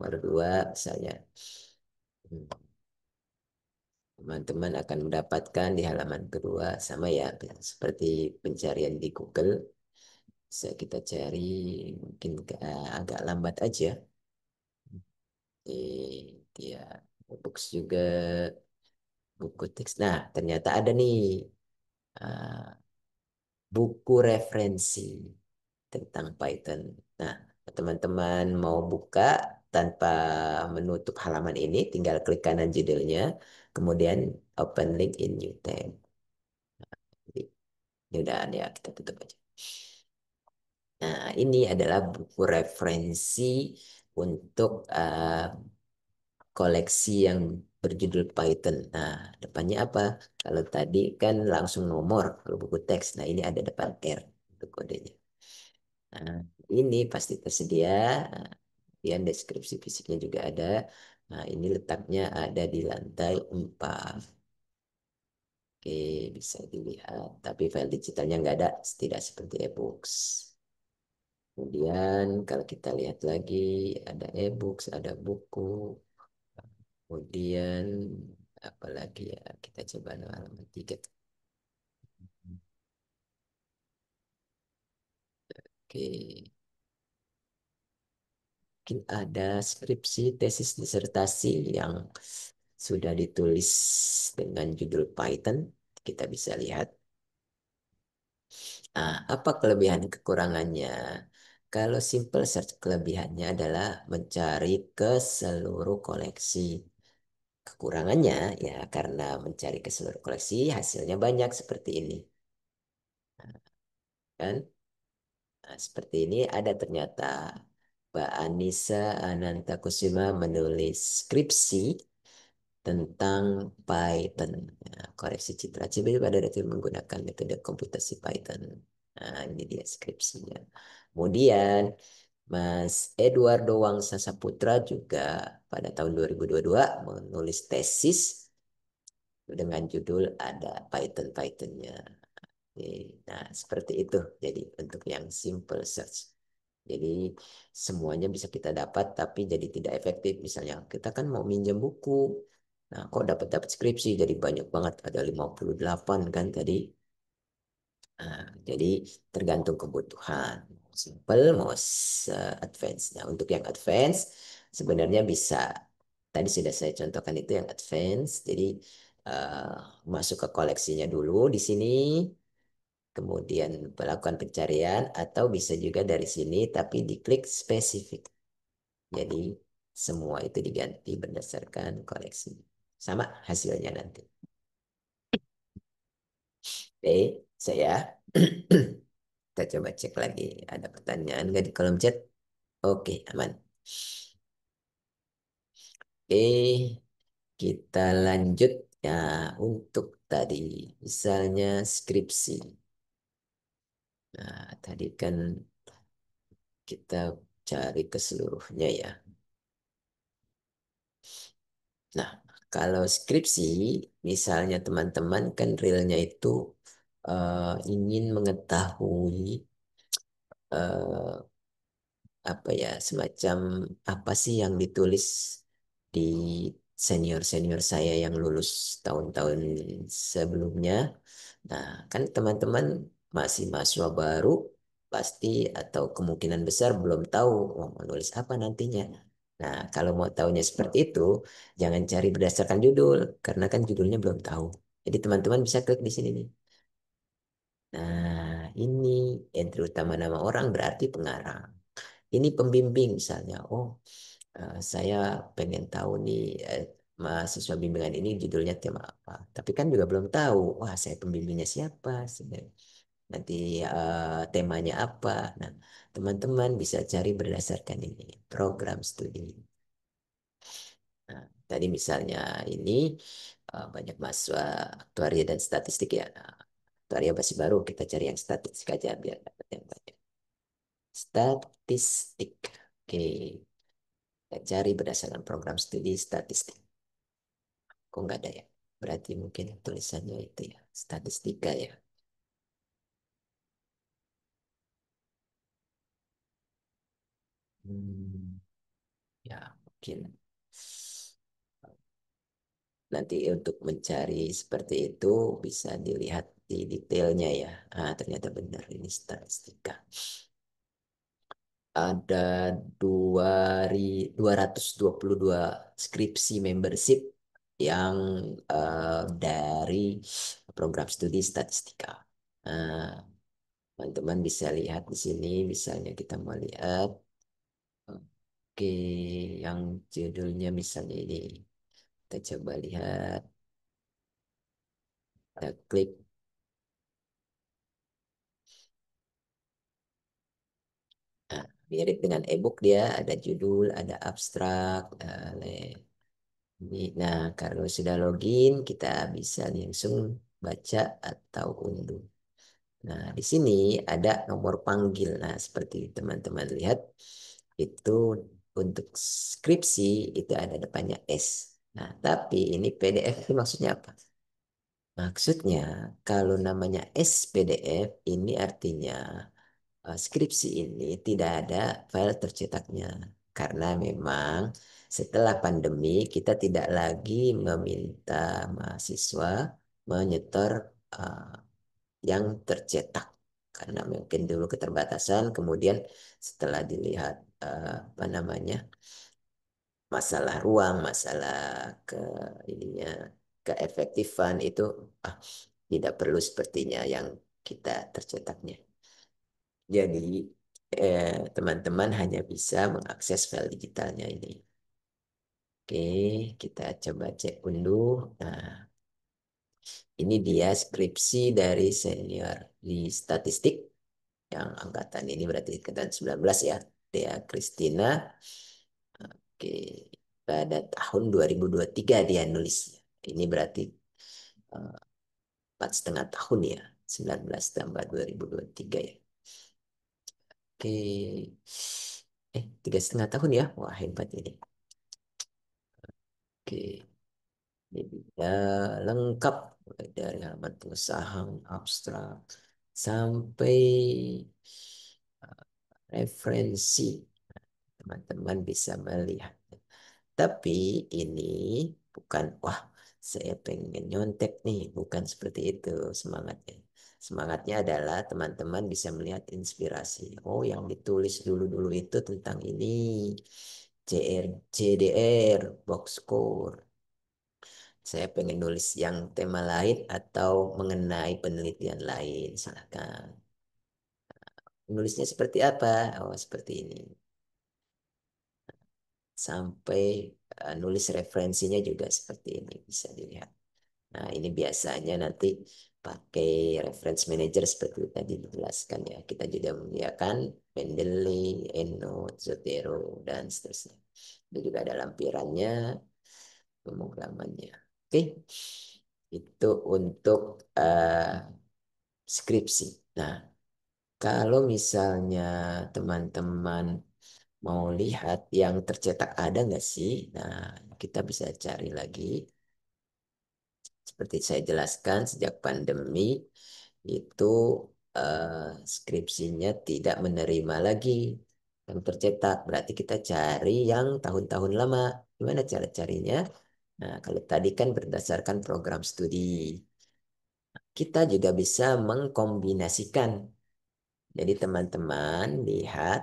Baru dua misalnya. Hmm. Teman-teman akan mendapatkan di halaman kedua sama ya, seperti pencarian di Google. Bisa kita cari mungkin agak lambat aja. Dia books juga buku teks. Nah, ternyata ada nih uh, buku referensi tentang Python. Nah, teman-teman mau buka tanpa menutup halaman ini, tinggal klik kanan judulnya, kemudian open link in new tab. Jadi, ini udah ya, kita tutup aja. Nah, ini adalah buku referensi untuk koleksi yang berjudul Python. Nah, depannya apa? Kalau tadi kan langsung nomor, kalau buku teks. Nah, ini ada depan R untuk kodenya. Nah, ini pasti tersedia. Nah, kemudian deskripsi fisiknya juga ada. Nah, ini letaknya ada di lantai 4. Oke, bisa dilihat. Tapi file digitalnya nggak ada, tidak seperti e-books. Kemudian kalau kita lihat lagi, ada e-books, ada buku. Kemudian apalagi ya, kita coba halaman 3. Oke, mungkin ada skripsi, tesis, disertasi yang sudah ditulis dengan judul Python. Kita bisa lihat. Apa kelebihan kekurangannya? Kalau simple search kelebihannya adalah mencari ke seluruh koleksi. Kekurangannya ya karena mencari ke seluruh koleksi hasilnya banyak seperti ini. Kan? Nah, seperti ini ada ternyata Mbak Anissa Anantakusuma menulis skripsi tentang Python. Nah, koreksi citra CB pada dasarnya menggunakan metode komputasi Python. Nah, ini dia skripsinya. Kemudian Mas Eduardo Wangsa Saputra juga pada tahun 2022 menulis tesis dengan judul ada Python-Pythonnya. Oke, nah, seperti itu. Jadi untuk yang simple search. Jadi semuanya bisa kita dapat tapi jadi tidak efektif. Misalnya kita kan mau minjem buku. Nah, kok dapat skripsi jadi banyak banget ada 58 kan tadi. Nah, jadi tergantung kebutuhan. Simple mau advance. Nah, untuk yang advance sebenarnya bisa tadi sudah saya contohkan itu yang advance. Jadi eh, masuk ke koleksinya dulu di sini kemudian melakukan pencarian atau bisa juga dari sini tapi diklik spesifik. Jadi semua itu diganti berdasarkan koleksi. Sama hasilnya nanti. Oke, saya kita coba cek lagi. Ada pertanyaan nggak di kolom chat? Oke, aman. Oke, kita lanjut ya untuk tadi misalnya skripsi. Nah, tadi kan kita cari keseluruhnya ya. Nah, kalau skripsi, misalnya teman-teman kan realnya itu ingin mengetahui apa ya, semacam apa sih yang ditulis di senior-senior saya yang lulus tahun-tahun sebelumnya. Nah, kan teman-teman masih mahasiswa baru, pasti atau kemungkinan besar belum tahu mau nulis apa nantinya. Nah, kalau mau tahunya seperti itu, jangan cari berdasarkan judul, karena kan judulnya belum tahu. Jadi teman-teman bisa klik di sini nih. Nah, ini entry utama nama orang berarti pengarang. Ini pembimbing misalnya. Oh, saya pengen tahu nih mahasiswa bimbingan ini judulnya tema apa. Tapi kan juga belum tahu. Wah, saya pembimbingnya siapa? Nanti temanya apa? Nah, teman-teman bisa cari berdasarkan ini program studi. Nah, tadi misalnya ini banyak mahasiswa aktuaria dan statistik ya. Nah, aktuaria masih baru, kita cari yang statistik aja biar dapat yang banyak. Statistik. Oke, kita cari berdasarkan program studi statistik. Kok nggak ada ya? Berarti mungkin tulisannya itu ya, statistika ya. Hmm, ya mungkin. Nanti untuk mencari seperti itu bisa dilihat di detailnya ya. Ah, ternyata benar ini statistika. Ada 222 skripsi membership yang dari program studi statistika. Nah, teman-teman bisa lihat di sini, misalnya kita mau lihat, oke, yang judulnya misalnya ini, kita coba lihat, kita klik. Nah, mirip dengan e-book dia, ada judul, ada abstrak, ini. Nah, kalau sudah login, kita bisa langsung baca atau unduh. Nah, di sini ada nomor panggil. Nah, seperti teman-teman lihat, itu untuk skripsi itu ada depannya S. Nah, tapi ini PDF itu maksudnya apa? Maksudnya, kalau namanya SPDF, ini artinya skripsi ini tidak ada file tercetaknya. Karena memang setelah pandemi kita tidak lagi meminta mahasiswa menyetor uh, yang tercetak. Karena mungkin dulu keterbatasan, kemudian setelah dilihat apa namanya masalah ruang, masalah ke ininya keefektifan itu ah, tidak perlu sepertinya yang kita tercetaknya. Jadi teman-teman hanya bisa mengakses file digitalnya ini. Oke, kita coba cek unduh. Nah, ini dia skripsi dari senior di statistik yang angkatan ini berarti angkatan 19 ya. Dea Christina. Oke, pada tahun 2023 dia nulisnya. Ini berarti 4,5 tahun ya. 19 tambah 2023 ya. Oke. 3,5 tahun ya. Wah, hebat ini. Oke. Ini dia lengkap mulai dari halaman pengesahan abstrak sampai referensi. Teman-teman bisa melihat. Tapi ini bukan, wah, saya pengen nyontek nih. Bukan seperti itu semangatnya. Semangatnya adalah teman-teman bisa melihat inspirasi. Oh, yang ditulis dulu-dulu itu tentang ini. CDR, box score. Saya pengen nulis yang tema lain atau mengenai penelitian lain. Silakan. Nulisnya seperti apa? Oh, seperti ini. Sampai nulis referensinya juga seperti ini bisa dilihat. Nah, ini biasanya nanti pakai reference manager seperti tadi dijelaskan ya. Kita juga menyediakan Mendeley, EndNote, Zotero, dan seterusnya. Itu juga ada lampirannya, pemrogramannya. Oke, itu untuk skripsi. Nah, kalau misalnya teman-teman mau lihat yang tercetak ada nggak sih? Nah, kita bisa cari lagi. Seperti saya jelaskan, sejak pandemi itu skripsinya tidak menerima lagi yang tercetak. Berarti kita cari yang tahun-tahun lama. Gimana cara carinya? Nah, kalau tadi kan berdasarkan program studi, kita juga bisa mengkombinasikan. Jadi teman-teman lihat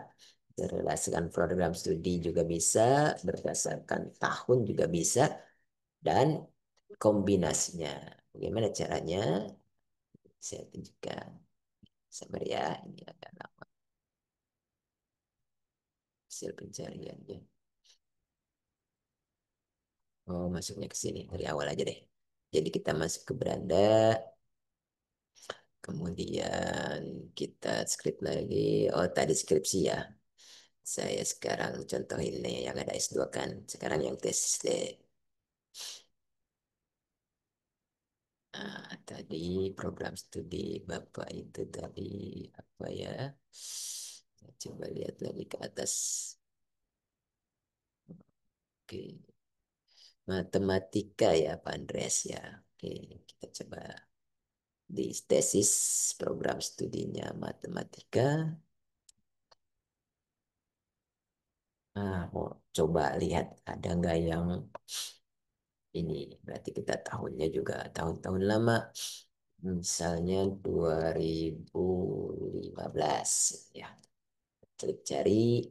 berdasarkan program studi juga bisa, berdasarkan tahun juga bisa, dan kombinasinya. Bagaimana caranya? Saya tunjukkan. Sabar ya, ini agak lama hasil pencariannya. Oh, masuknya ke sini dari awal aja deh. Jadi kita masuk ke beranda, kemudian kita script lagi. Oh, tadi skripsi ya. Saya sekarang contohin nih yang ada S2 kan. Sekarang yang tesis deh. Nah, tadi program studi Bapak itu tadi apa ya? Coba lihat lagi ke atas. Oke, matematika ya Pak Andreas ya. Oke, kita coba di tesis program studinya matematika. Mau coba lihat ada nggak yang ini. Berarti kita tahunnya juga tahun-tahun lama. Misalnya 2015 ya. Klik cari.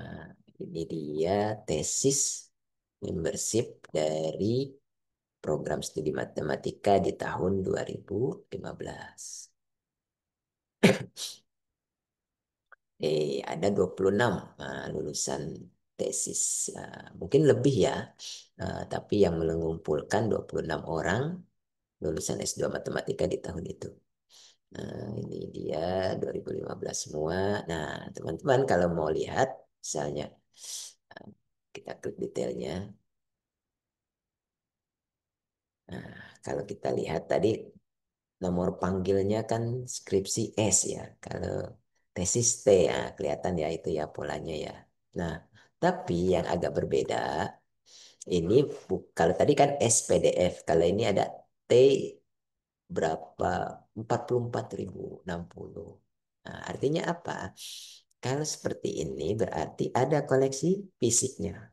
Nah, ini dia tesis membership dari program studi matematika di tahun 2015. Ada 26 lulusan tesis. Mungkin lebih ya, tapi yang mengumpulkan 26 orang lulusan S2 matematika di tahun itu. Nah, ini dia 2015 semua. Nah, teman-teman kalau mau lihat, misalnya eh, kita klik detailnya. Nah, kalau kita lihat tadi nomor panggilnya kan skripsi S ya. Kalau tesis T ya, kelihatan ya itu ya polanya ya. Nah, tapi yang agak berbeda ini kalau tadi kan SPDF, kalau ini ada T berapa 44.060. Nah, artinya apa? Kalau seperti ini berarti ada koleksi fisiknya.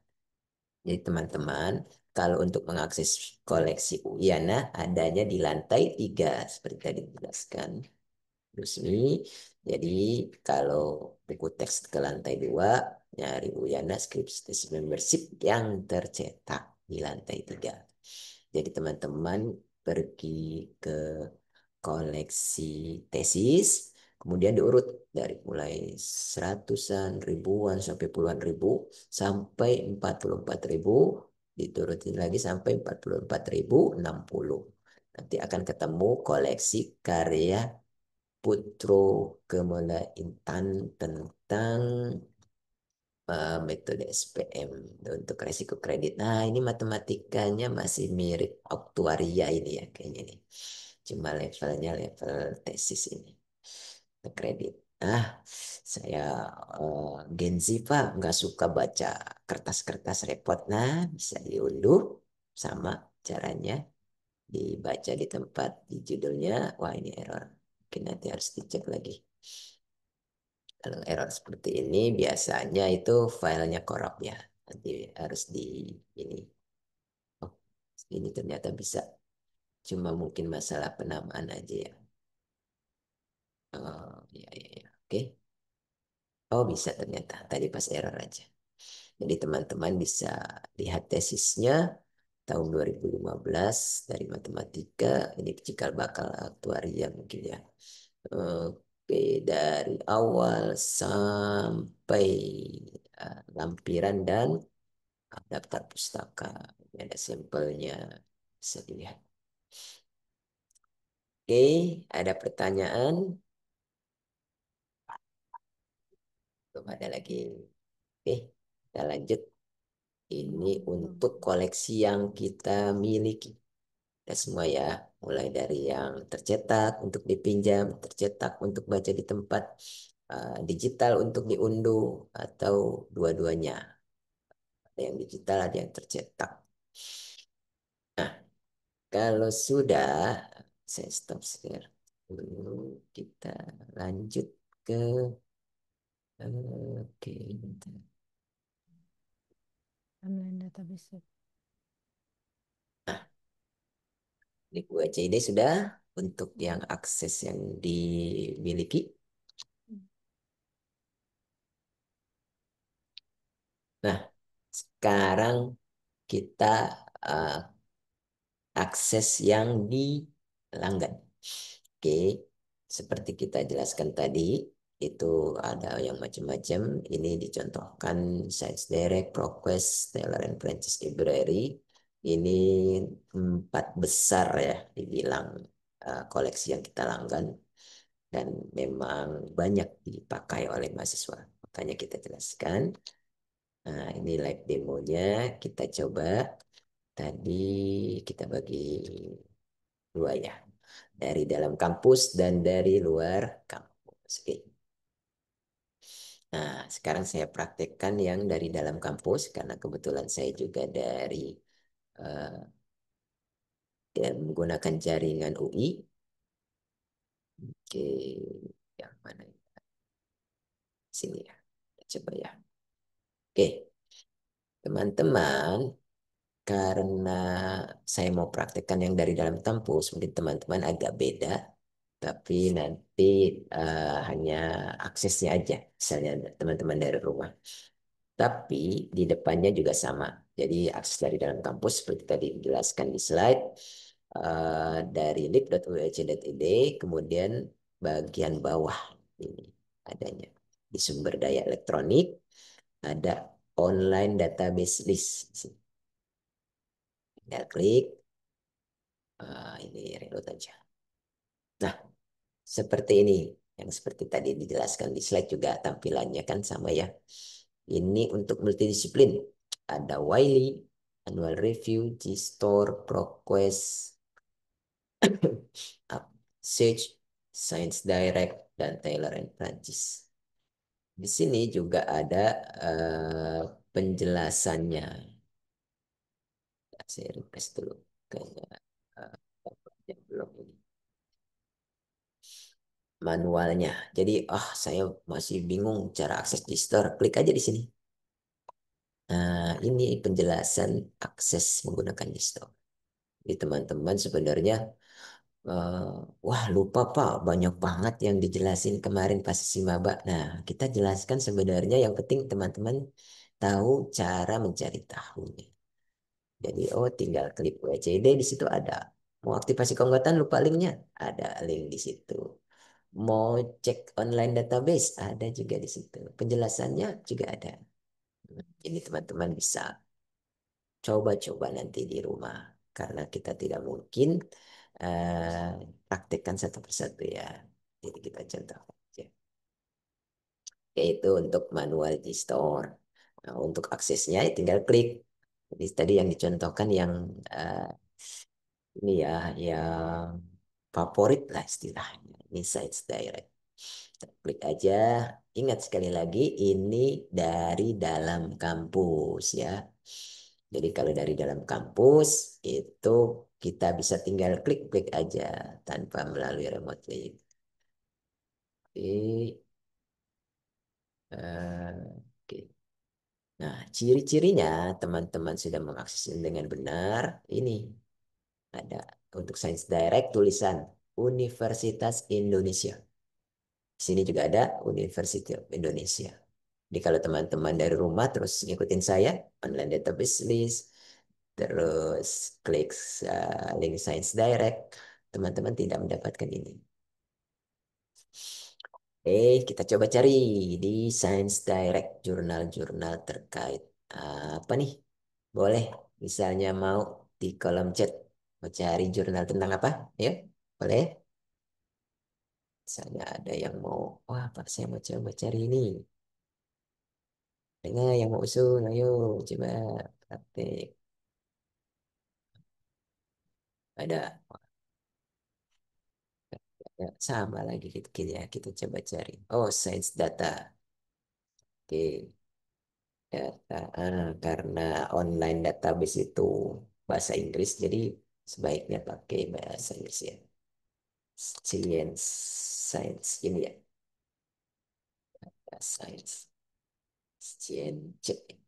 Jadi teman-teman, kalau untuk mengakses koleksi Uyana adanya di lantai 3 seperti tadi dijelaskan resmi. Jadi kalau buku teks ke lantai 2 nyari Uyana Scripts Membership yang tercetak di lantai 3. Jadi teman-teman pergi ke koleksi tesis, kemudian diurut dari mulai seratusan, ribuan, sampai puluhan ribu, sampai 44.000, diturutin lagi sampai 44.060. Nanti akan ketemu koleksi karya Putro Kemala Intan tentang metode SPM untuk resiko kredit. Nah, ini matematikanya masih mirip aktuaria ini ya kayaknya nih. Cuma levelnya level tesis ini. Untuk kredit. Ah, saya Gen Z Pak, nggak suka baca kertas-kertas repot. Nah, bisa diunduh sama caranya dibaca di tempat di judulnya. Wah, ini error. Mungkin nanti harus dicek lagi. Kalau error seperti ini biasanya itu filenya korup ya. Nanti harus di ini. Oh, ini ternyata bisa. Cuma mungkin masalah penamaan aja ya. Oh, ya, ya, ya. Oke. Oh, bisa ternyata. Tadi pas error aja. Jadi teman-teman bisa lihat tesisnya tahun 2015 dari matematika. Ini cikal bakal aktuaria mungkin ya. Oke, dari awal sampai lampiran dan daftar pustaka. Ini ada sampelnya, bisa dilihat. Oke, ada pertanyaan? Belum ada lagi. Oke, kita lanjut. Ini untuk koleksi yang kita miliki. Kita semua ya, mulai dari yang tercetak untuk dipinjam, tercetak untuk baca di tempat, digital untuk diunduh, atau dua-duanya. Ada yang digital, ada yang tercetak. Nah, kalau sudah, saya stop share dulu, kita lanjut. ke oke. Bentar. Online database. Nah, di UACD sudah untuk yang akses yang dimiliki. Nah, sekarang kita eh, akses yang dilanggan. Oke, seperti kita jelaskan tadi, itu ada yang macam-macam. Ini dicontohkan Science Direct, ProQuest, Taylor and Francis Library. Ini 4 besar ya, dibilang koleksi yang kita langgan dan memang banyak dipakai oleh mahasiswa. Makanya kita jelaskan. Nah, ini live demonya. Kita coba. Tadi kita bagi 2 ya. Dari dalam kampus dan dari luar kampus. Oke. Nah, sekarang saya praktekkan yang dari dalam kampus karena kebetulan saya juga dari eh, dan menggunakan jaringan UI. Oke, yang mana? Sini ya. Coba ya. Oke, teman-teman, karena saya mau praktekkan yang dari dalam kampus, mungkin teman-teman agak beda, tapi nanti hanya aksesnya aja, misalnya teman-teman dari rumah. Tapi di depannya juga sama. Jadi akses dari dalam kampus seperti tadi dijelaskan di slide, dari lib.uec.id, kemudian bagian bawah ini adanya di sumber daya elektronik ada online database list. Tinggal klik, ini reload aja. Nah, seperti ini. Yang seperti tadi dijelaskan di slide juga tampilannya kan sama ya. Ini untuk multidisiplin. Ada Wiley, Annual Review, G-Store, ProQuest, Search, Science Direct, dan Taylor and Francis. Di sini juga ada penjelasannya. Saya refresh dulu. Kayaknya belum ini. Manualnya. Jadi, saya masih bingung cara akses di store. Klik aja di sini. Nah, ini penjelasan akses menggunakan di store. Jadi teman-teman sebenarnya, eh, wah lupa Pak, banyak banget yang dijelasin kemarin pas si maba. Nah, kita jelaskan sebenarnya yang penting teman-teman tahu cara mencari tahunya. Jadi, tinggal klik WCD di situ ada. Mau aktivasi keanggotaan lupa linknya, ada link di situ. Mau cek online database, ada juga di situ. Penjelasannya juga ada. Ini teman-teman bisa coba-coba nanti di rumah. Karena kita tidak mungkin eh, praktekkan satu persatu ya. Jadi kita contoh aja. Yaitu untuk manual di store. Nah, untuk aksesnya ya tinggal klik. Jadi tadi yang dicontohkan yang ini ya, yang favorit lah istilahnya. Ini Sites Direct. Klik aja. Ingat sekali lagi, ini dari dalam kampus ya. Jadi kalau dari dalam kampus itu kita bisa tinggal klik-klik aja tanpa melalui remote link. Oke. Oke. Nah, ciri-cirinya teman-teman sudah mengakses dengan benar. Ini ada untuk Sains Direct tulisan Universitas Indonesia. Di sini juga ada University of Indonesia. Jadi kalau teman-teman dari rumah terus ngikutin saya, online database list, terus klik link Science Direct, teman-teman tidak mendapatkan ini. Kita coba cari di Science Direct jurnal-jurnal terkait apa nih? Boleh, misalnya mau di kolom chat mau cari jurnal tentang apa? Ya, boleh. Misalnya ada yang mau, wah Pak saya mau coba cari ini. Dengar yang mau usul, ayo coba praktek. Ada, ya, sama lagi kita coba cari. Oh, science data. Oke, data. Karena online database itu bahasa Inggris, jadi sebaiknya pakai bahasa Inggris ya. Science, science ini ya. science. Cek.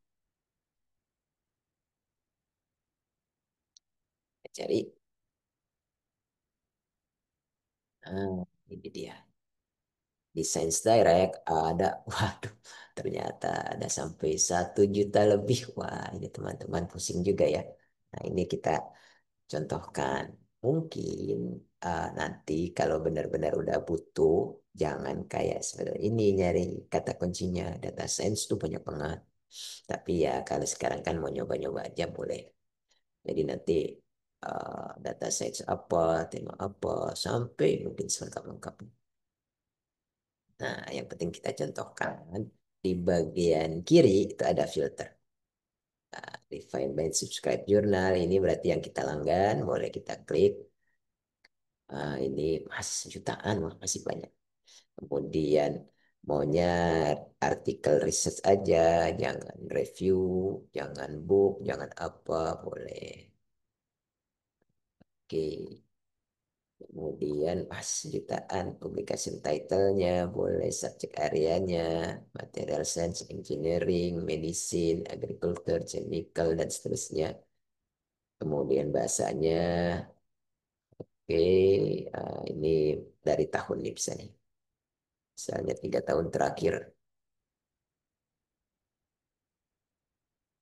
Cari. Ah, ini dia. Di Science Direct ada, waduh, ternyata ada sampai 1 juta lebih. Wah, ini teman-teman pusing juga ya. Nah, ini kita contohkan. Mungkin nanti kalau benar-benar udah butuh, jangan kayak seperti ini nyari kata kuncinya. Data science tuh banyak banget. Tapi ya kalau sekarang kan mau nyoba-nyoba aja boleh. Jadi nanti data science apa, tema apa, sampai mungkin selengkap-lengkapnya. Nah, yang penting kita contohkan di bagian kiri itu ada filter. Nah, define by subscribe journal ini berarti yang kita langgan, boleh kita klik. Ini masih jutaan, wah, masih banyak. Kemudian maunya artikel research aja, jangan review, jangan book, jangan apa, boleh. Oke. Kemudian pas jutaan publication title-nya, boleh subject areanya, material science, engineering, medicine, agriculture, chemical, dan seterusnya. Kemudian bahasanya, oke, ini dari tahun ini bisa nih. Misalnya 3 tahun terakhir.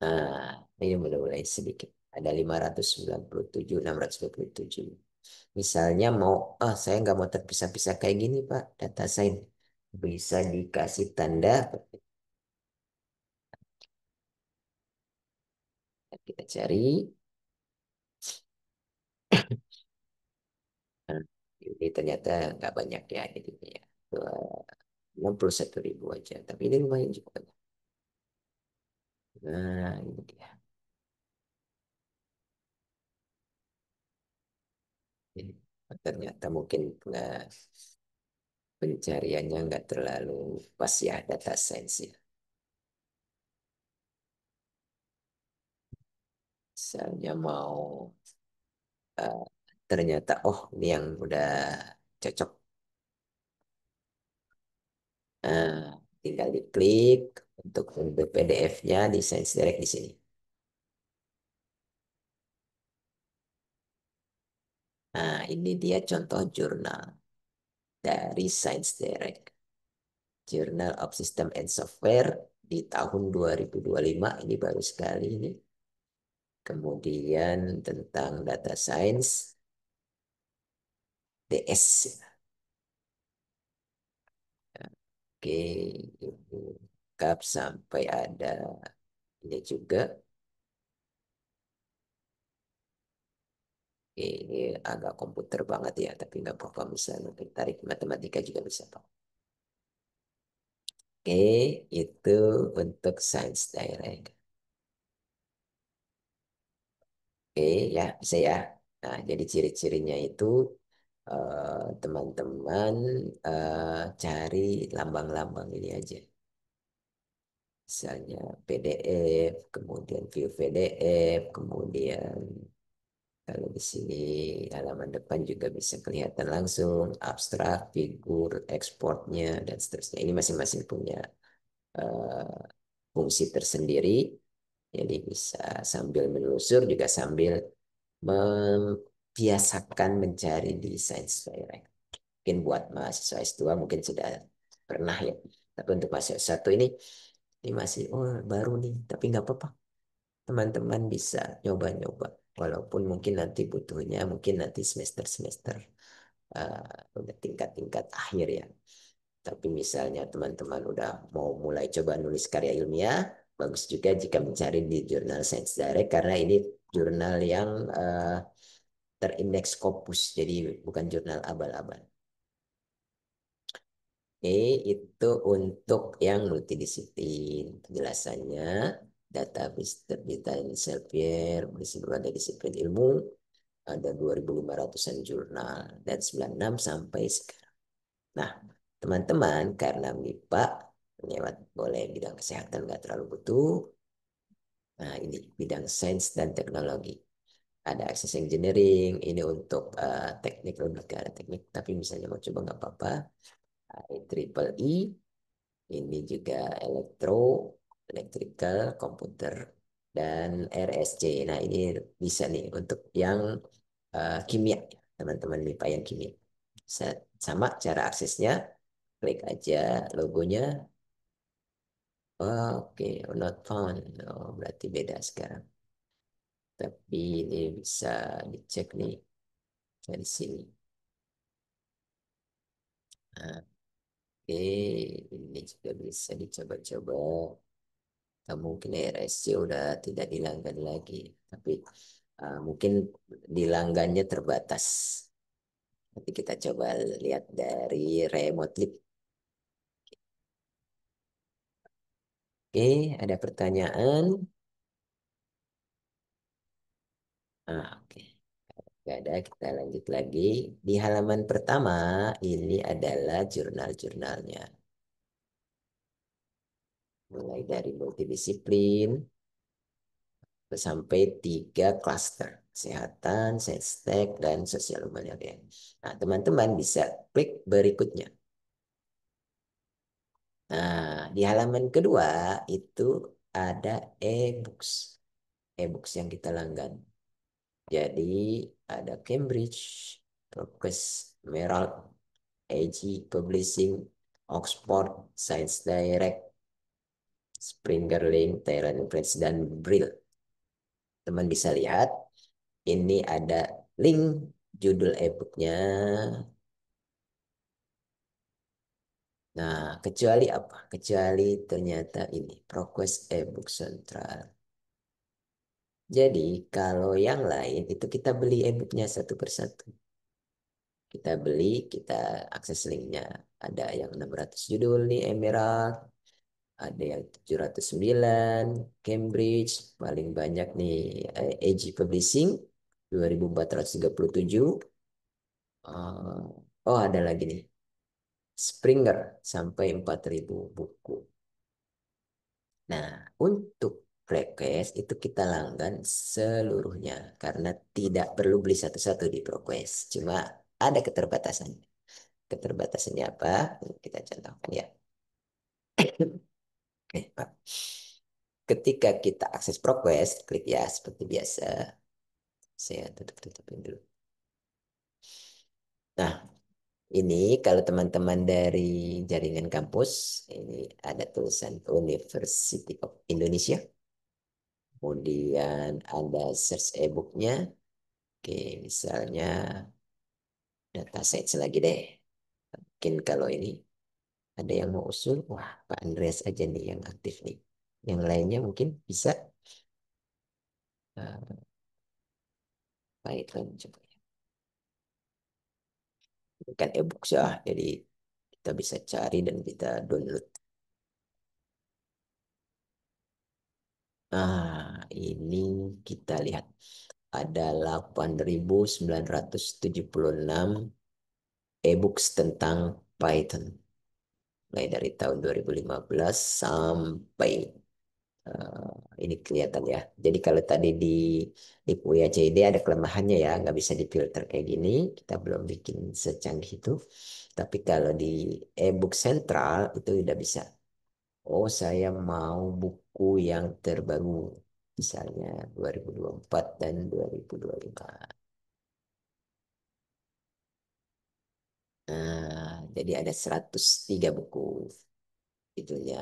Nah, ini mulai sedikit. Ada 597, 627. Misalnya mau, saya nggak mau terpisah-pisah kayak gini, Pak. Data science bisa dikasih tanda. Kita cari. Nah, ini ternyata nggak banyak ya jadinya ya. 61.000 aja. Tapi ini lumayan juga. Nah, ini dia. Ini. Ternyata mungkin nggak pencariannya nggak terlalu pas ya data science ya. Misalnya mau eh, ternyata ini yang udah cocok. Nah, tinggal diklik untuk PDF-nya di Science Direct di sini. Nah, ini dia contoh jurnal dari Science Direct. Journal of System and Software di tahun 2025, ini baru sekali ini. Kemudian tentang data science, DS. Oke, ini lengkap sampai ada ini juga. Ini agak komputer banget ya, tapi nggak apa-apa, misalnya tarik matematika juga bisa, Pak. Oke, itu untuk Science Direct. Oke, ya bisa ya. Nah, jadi ciri-cirinya itu teman-teman cari lambang-lambang ini aja. Misalnya PDF, kemudian view PDF, kemudian kalau di sini halaman depan juga bisa kelihatan langsung abstrak, figur, ekspornya, dan seterusnya. Ini masing-masing punya eh, fungsi tersendiri. Jadi bisa sambil menelusur juga sambil membiasakan mencari di Science Direct. Mungkin buat mahasiswa S2 mungkin sudah pernah ya. Tapi untuk mahasiswa S1 ini masih baru nih. Tapi nggak apa-apa. Teman-teman bisa nyoba-nyoba. Walaupun mungkin nanti butuhnya mungkin nanti semester-semester udah tingkat-tingkat akhir ya. Tapi misalnya teman-teman udah mau mulai coba nulis karya ilmiah, bagus juga jika mencari di jurnal Science Direct karena ini jurnal yang terindeks Scopus, jadi bukan jurnal abal-abal. Itu untuk yang multidisiplin. Penjelasannya, database terbitan Elsevier, berisi berbagai disiplin ilmu, ada 2.500-an jurnal, dan 96 sampai sekarang. Nah, teman-teman, karena MIPA, lewat boleh bidang kesehatan nggak terlalu butuh. Nah, ini bidang sains dan teknologi. Ada access engineering, ini untuk teknik, lebih ke arah teknik. Tapi misalnya mau coba nggak apa-apa. Triple E, Ini juga electrical, komputer, dan RSC. Nah, ini bisa nih untuk yang kimia, teman-teman MIPA yang kimia. Sama cara aksesnya, klik aja logonya. Oke, not found. Oh, berarti beda sekarang. Tapi ini bisa dicek nih dari sini. Nah, oke, ini juga bisa dicoba-coba. Atau mungkin RSC udah tidak dilanggan lagi, tapi mungkin dilanggannya terbatas. Nanti kita coba lihat dari remote lib. Oke, ada pertanyaan? Oke. Gak ada, kita lanjut lagi. Di halaman pertama, ini adalah jurnal-jurnalnya. Mulai dari multidisiplin sampai 3 klaster. Kesehatan, saintek, dan sosial humaniora. Nah, teman-teman bisa klik berikutnya. Nah, di halaman kedua itu ada e-books. E-books yang kita langgan. Jadi ada Cambridge, Progress, Meralt, AG Publishing, Oxford, Science Direct, Springer Link, Thailand Press, dan Brill. Teman bisa lihat, ini ada link judul e-booknya. Nah, kecuali apa? Kecuali ternyata ini, ProQuest e-book Central. Jadi, kalau yang lain itu kita beli e-booknya satu persatu. Kita beli, kita akses linknya. Ada yang 600 judul nih, Emerald. Ada yang 709, Cambridge. Paling banyak nih, AG Publishing, 2437. Oh, ada lagi nih. Springer, sampai 4000 buku. Nah, untuk ProQuest itu kita langgan seluruhnya karena tidak perlu beli satu-satu di ProQuest. Cuma ada keterbatasannya. Keterbatasannya apa? Kita contohkan ya. Pak. Ketika kita akses ProQuest, klik ya seperti biasa. Saya tutup-tutupin dulu. Nah, ini kalau teman-teman dari jaringan kampus, ini ada tulisan University of Indonesia. Kemudian ada search e-booknya. Oke, misalnya datasets lagi deh. Mungkin kalau ini ada yang mau usul, wah Pak Andreas aja nih yang aktif nih. Yang lainnya mungkin bisa. Baiklah, coba ya. Ini kan e-book ya, jadi kita bisa cari dan kita download. Nah, ini kita lihat ada 8.976 e-books tentang Python. Mulai dari tahun 2015 sampai ini kelihatan ya. Jadi kalau tadi di Puya CID ada kelemahannya ya, nggak bisa difilter kayak gini. Kita belum bikin secanggih itu. Tapi kalau di e-book sentral itu udah bisa. Oh, saya mau buku yang terbaru. Misalnya 2024 dan 2025. Nah, jadi ada 103 buku. Itunya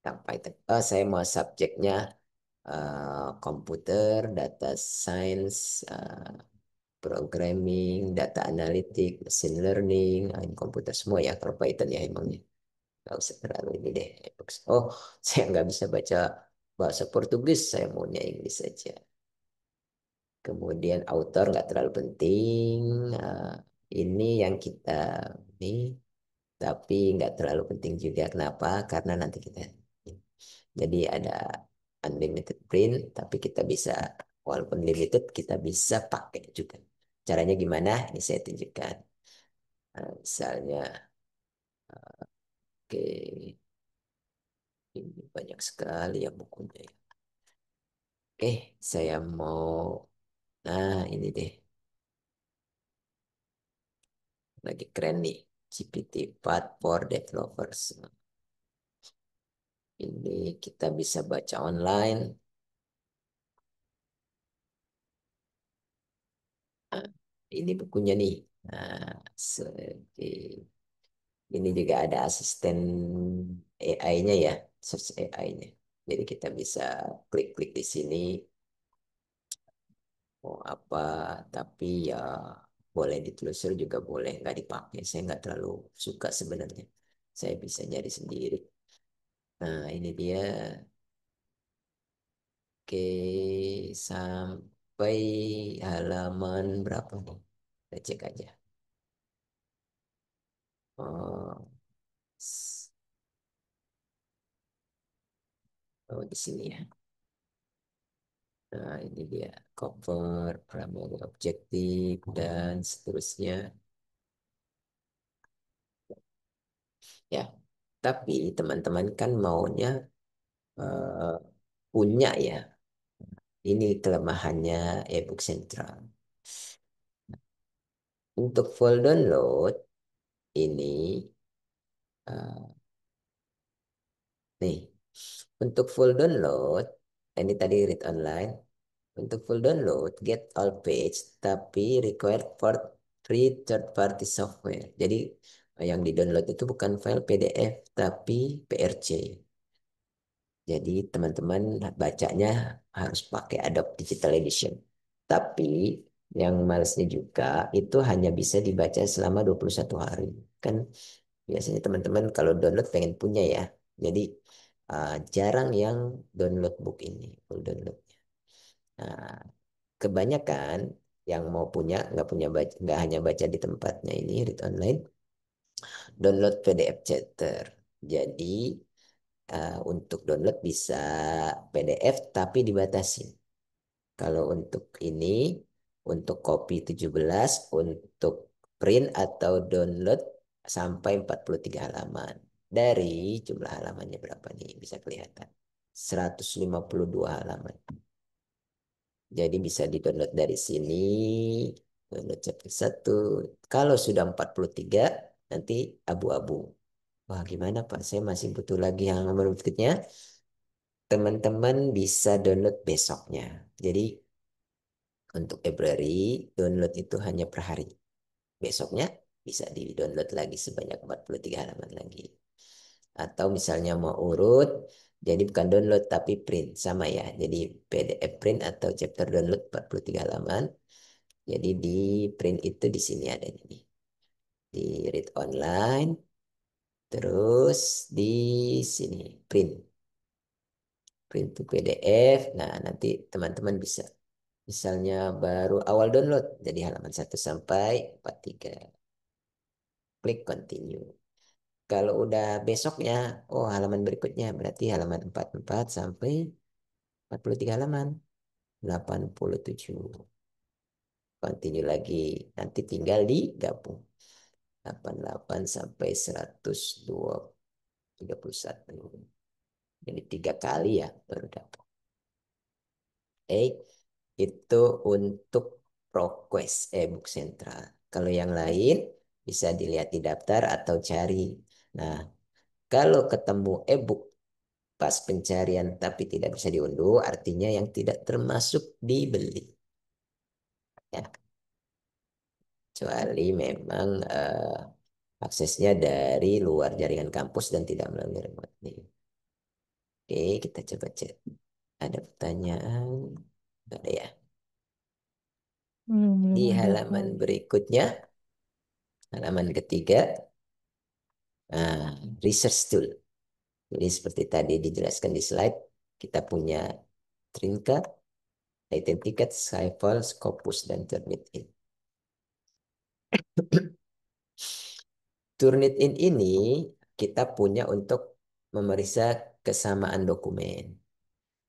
tentang Python. Oh, saya mau subjeknya komputer, data science, programming, data analytic, machine learning, ini komputer semua ya kalau Python ya emangnya. Nggak usah terlalu ini deh. Oh, saya nggak bisa baca bahasa Portugis, saya maunya Inggris saja. Kemudian author nggak terlalu penting. Eh, ini yang kita ini, tapi nggak terlalu penting juga. Kenapa? Karena nanti kita jadi ada unlimited print, tapi kita bisa walaupun limited kita bisa pakai juga. Caranya gimana? Ini saya tunjukkan. Misalnya, oke, ini banyak sekali ya bukunya ya. Oke, saya mau, nah ini deh, lagi keren nih, GPT-4 for Developers. Ini kita bisa baca online. Nah, ini bukunya nih. Nah, ini juga ada asisten AI-nya ya, search AI-nya. Jadi kita bisa klik-klik di sini mau apa, tapi ya boleh ditelusur juga boleh nggak dipakai. Saya nggak terlalu suka sebenarnya. Saya bisa nyari sendiri. Nah, ini dia. Oke, sampai halaman berapa nih? Kita cek aja. Oh, oh di sini ya. Nah, ini dia cover, primary objektif, dan seterusnya. Ya, tapi teman-teman kan maunya eh, punya ya. Ini kelemahannya ebook sentral. Untuk full download, ini eh, nih, untuk full download, ini tadi read online. Untuk full download, get all page, tapi required for free third party software. Jadi yang di download itu bukan file PDF, tapi PRC. Jadi teman-teman bacanya harus pakai Adobe Digital Edition. Tapi yang malesnya juga itu hanya bisa dibaca selama 21 hari. Kan biasanya teman-teman kalau download pengen punya ya. Jadi jarang yang download book ini, full download. Nah, kebanyakan yang mau punya nggak hanya baca di tempatnya ini read online, download PDF chapter. Jadi untuk download bisa PDF tapi dibatasi. Kalau untuk ini untuk copy 17, untuk print atau download sampai 43 halaman. Dari jumlah halamannya berapa nih bisa kelihatan. 152 halaman. Jadi bisa di-download dari sini, download chapter 1. Kalau sudah 43, nanti abu-abu. Wah, gimana Pak? Saya masih butuh lagi halaman berikutnya. Teman-teman bisa download besoknya. Jadi untuk Februari, download itu hanya per hari. Besoknya bisa di-download lagi sebanyak 43 halaman lagi. Atau misalnya mau urut, jadi bukan download tapi print. Sama ya, jadi PDF print atau chapter download 43 halaman. Jadi di print itu di sini ada nih. Di read online, terus di sini print. Print to PDF. Nah, nanti teman-teman bisa. Misalnya baru awal download, jadi halaman 1 sampai 43. Klik continue. Kalau udah besoknya, oh halaman berikutnya berarti halaman 44 sampai 43 halaman. 87. Continue lagi. Nanti tinggal digabung. 88 sampai 131. Jadi 3 kali ya baru dapat. Itu untuk ProQuest e-book sentral. Kalau yang lain bisa dilihat di daftar atau cari. Nah, kalau ketemu e-book pas pencarian tapi tidak bisa diunduh, artinya yang tidak termasuk dibeli. Ya, kecuali memang aksesnya dari luar jaringan kampus dan tidak melalui remote link. Oke, kita coba cek. Ada pertanyaan? Nggak ada ya. Belum Di ada, halaman Pak. berikutnya, halaman ketiga, research tool. Jadi seperti tadi dijelaskan di slide, kita punya Trinka, Identicat, Skyfall, Scopus, dan Turnitin. Turnitin ini kita punya untuk memeriksa kesamaan dokumen.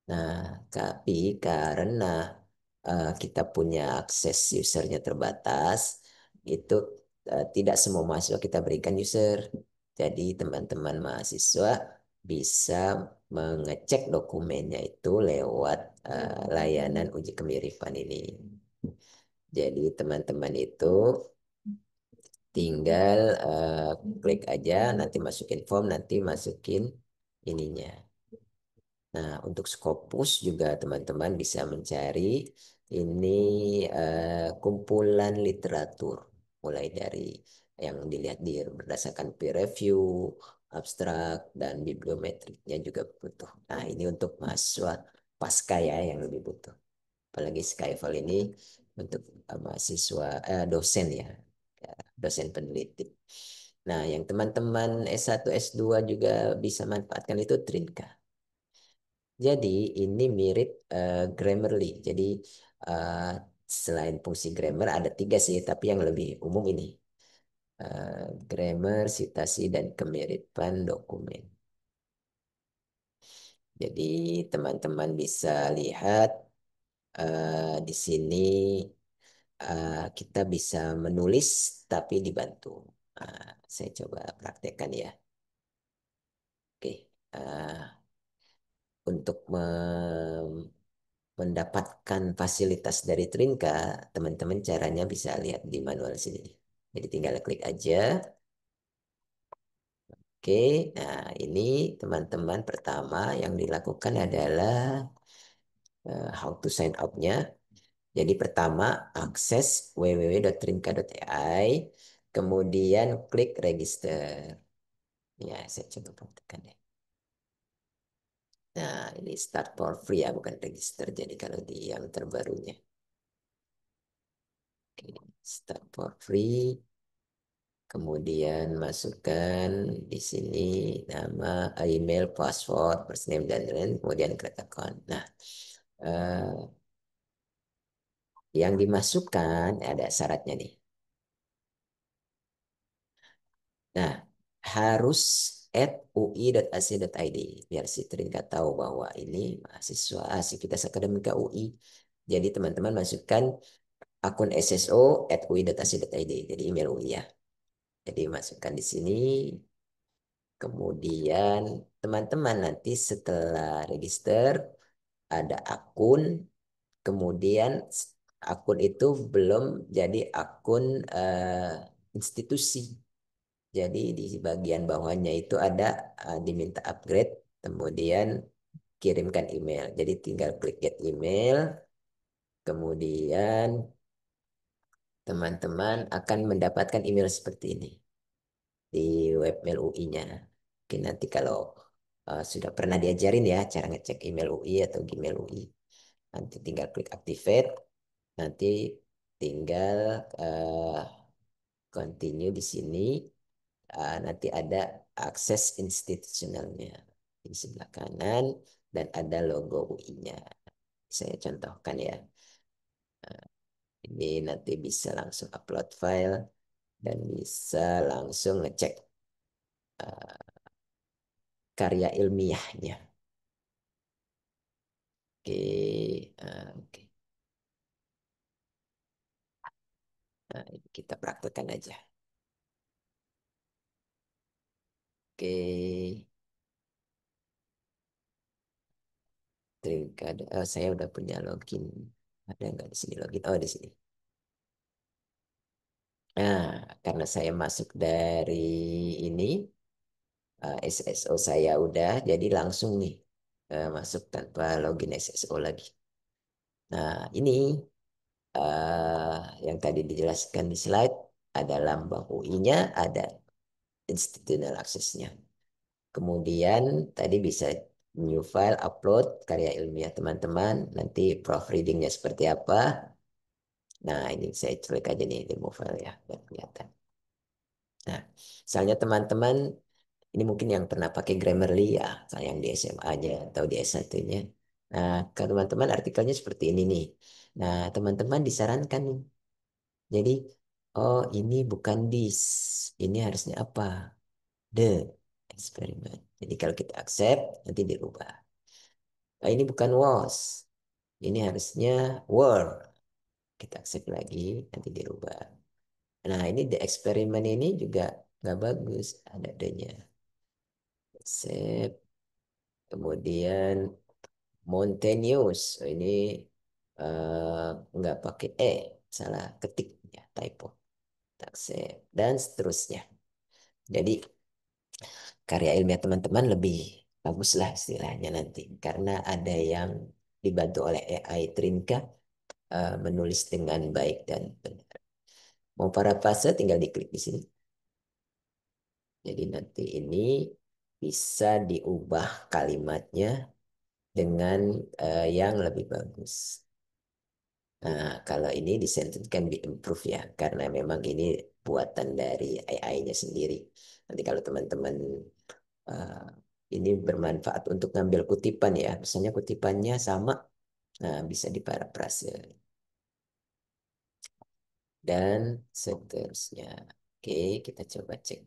Nah, tapi karena kita punya akses usernya terbatas, itu tidak semua mahasiswa kita berikan user. Jadi teman-teman mahasiswa bisa mengecek dokumennya itu lewat layanan uji kemiripan ini. Jadi teman-teman itu tinggal klik aja, nanti masukin form, nanti masukin ininya. Nah, untuk Scopus juga teman-teman bisa mencari ini kumpulan literatur, mulai dari yang dilihat berdasarkan peer review, abstrak, dan bibliometriknya juga butuh. Nah, ini untuk mahasiswa pasca ya yang lebih butuh. Apalagi Skyfall ini untuk mahasiswa dosen ya, dosen peneliti. Nah, yang teman-teman S1, S2 juga bisa manfaatkan itu Trinka. Jadi ini mirip Grammarly. Jadi eh, selain fungsi grammar ada tiga sih, tapi yang lebih umum ini. Grammar, citasi, dan kemiripan dokumen. Jadi teman-teman bisa lihat di sini kita bisa menulis tapi dibantu. Saya coba praktekkan ya. Oke. Untuk mendapatkan fasilitas dari Trinka, teman-teman caranya bisa lihat di manual sini. Jadi tinggal klik aja. Oke, nah ini teman-teman pertama yang dilakukan adalah how to sign up-nya. Jadi pertama akses www.trinka.ai, kemudian klik register. Ya, saya coba praktekkan ya. Nah, ini start for free ya, bukan register. Jadi kalau di yang terbarunya. Oke, start for free. Kemudian masukkan di sini nama, email, password, first name, dan lain, kemudian create account. Nah, eh, yang dimasukkan ada syaratnya nih. Nah, harus at ui.ac.id biar si Trinka tahu bahwa ini mahasiswa Sivitas Akademika UI. Jadi teman-teman masukkan akun SSO at ui.ac.id. Jadi email UI ya. Jadi masukkan di sini. Kemudian teman-teman nanti setelah register ada akun, kemudian akun itu belum jadi akun institusi. Jadi di bagian bawahnya itu ada diminta upgrade, kemudian kirimkan email. Jadi tinggal klik get email, kemudian teman-teman akan mendapatkan email seperti ini di webmail UI-nya. Mungkin nanti kalau sudah pernah diajarin ya cara ngecek email UI atau Gmail UI. Nanti tinggal klik activate, nanti tinggal continue di sini. Nanti ada akses institusionalnya di sebelah kanan dan ada logo UI-nya. Saya contohkan ya. Ini nanti bisa langsung upload file dan bisa langsung ngecek karya ilmiahnya. Oke, oke. Nah, ini kita praktekkan aja. Oke, saya udah punya login. Ada nggak di sini login? Oh, di sini. Nah, karena saya masuk dari ini, SSO saya udah, jadi langsung nih masuk tanpa login SSO lagi. Nah, ini yang tadi dijelaskan di slide, ada lambang UI-nya, ada institutional access-nya. Kemudian tadi bisa new file, upload karya ilmiah teman-teman, nanti proofreadingnya seperti apa. Nah, ini saya culik aja nih demo file ya, biar kelihatan. Nah, misalnya teman-teman, ini mungkin yang pernah pakai Grammarly ya, kayak yang di SMA-nya atau di S1-nya. Nah, ke teman-teman artikelnya seperti ini nih. Nah, teman-teman disarankan nih. Jadi, oh ini bukan this, ini harusnya apa? The eksperimen. Jadi kalau kita accept, nanti dirubah. Nah, ini bukan was, ini harusnya were. Kita accept lagi, nanti dirubah. Nah, ini the eksperimen ini juga nggak bagus, ada the-nya. Accept, kemudian mountainous. Oh, ini nggak pakai salah ketik ya, typo. Accept, dan seterusnya. Jadi karya ilmiah teman-teman lebih baguslah istilahnya nanti. Karena ada yang dibantu oleh AI Trinka menulis dengan baik dan benar. Mau parafase tinggal diklik di sini. Jadi nanti ini bisa diubah kalimatnya dengan yang lebih bagus. Nah, kalau ini disententkan di-improve ya, karena memang ini buatan dari AI-nya sendiri. Nanti kalau teman-teman eh, ini bermanfaat untuk ngambil kutipan ya, misalnya kutipannya sama, nah bisa diparafrase dan seterusnya. Oke, kita coba cek.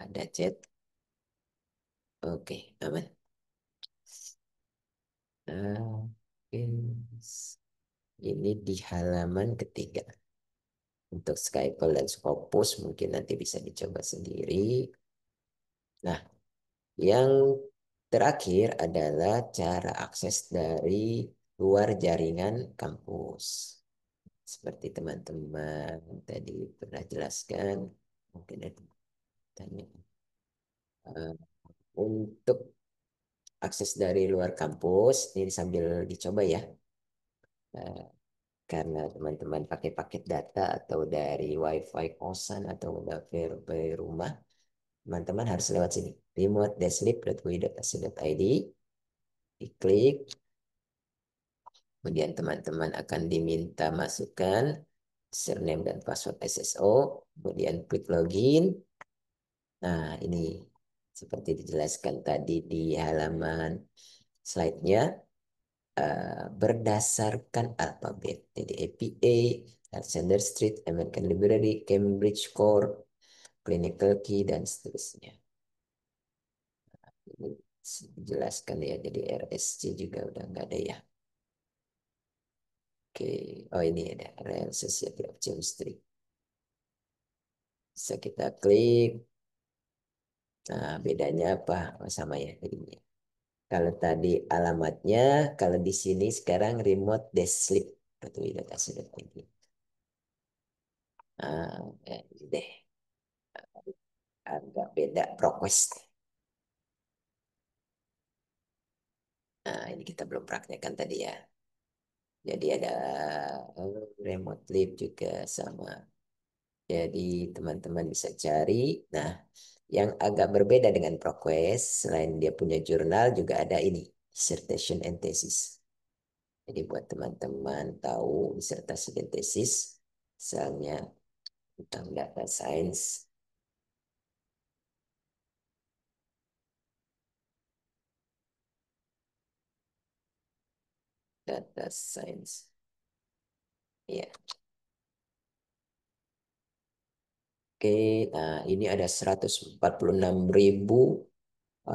Ada chat. Oke, aman. Oke. Ini di halaman ketiga. Untuk Skype dan Scopus mungkin nanti bisa dicoba sendiri. Nah, yang terakhir adalah cara akses dari luar jaringan kampus. Seperti teman-teman tadi pernah jelaskan, mungkin ada tanya. Eh, untuk akses dari luar kampus, ini sambil dicoba ya. Eh, karena teman-teman pakai paket data atau dari WiFi kosan atau wifi rumah, teman-teman harus lewat sini. remote-lib.ui.ac.id. Diklik, kemudian teman-teman akan diminta masukkan username dan password SSO, kemudian klik login. Nah, ini seperti dijelaskan tadi di halaman slide-nya, berdasarkan alfabet. Jadi APA, Alexander Street, American Library, Cambridge Core, Clinical Key, dan seterusnya. Ini dijelaskan ya, jadi RSC juga udah nggak ada ya. Oke, oh ini ada Royal Society of Chemistry. Bisa kita klik. Nah, bedanya apa? Oh, sama ya jadinya. Kalau tadi alamatnya, kalau di sini sekarang remote desk sleep. Betul, sudah tinggi. Ah, ini deh, agak beda ProQuest. Nah, ini kita belum praktekkan tadi ya. Jadi ada remote lab juga sama. Jadi teman-teman bisa cari. Nah, yang agak berbeda dengan ProQuest, selain dia punya jurnal, juga ada ini, dissertation and thesis. Jadi buat teman-teman tahu disertasi dan tesis, misalnya tentang data science, data science. Ya, oke. Nah, ini ada 146.000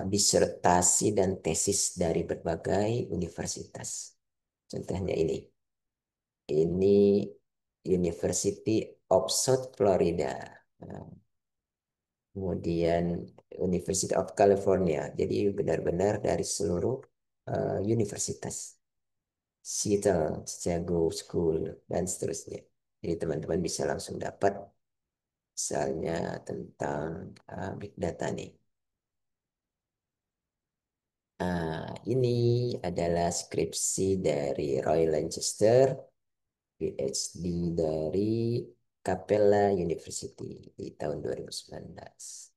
disertasi dan tesis dari berbagai universitas. Contohnya ini. Ini University of South Florida. Nah, kemudian University of California. Jadi benar-benar dari seluruh universitas. Seattle, Chicago School, dan seterusnya. Jadi teman-teman bisa langsung dapat misalnya tentang big data nih. Ini adalah skripsi dari Roy Lancaster, PhD dari Capella University di tahun 2019.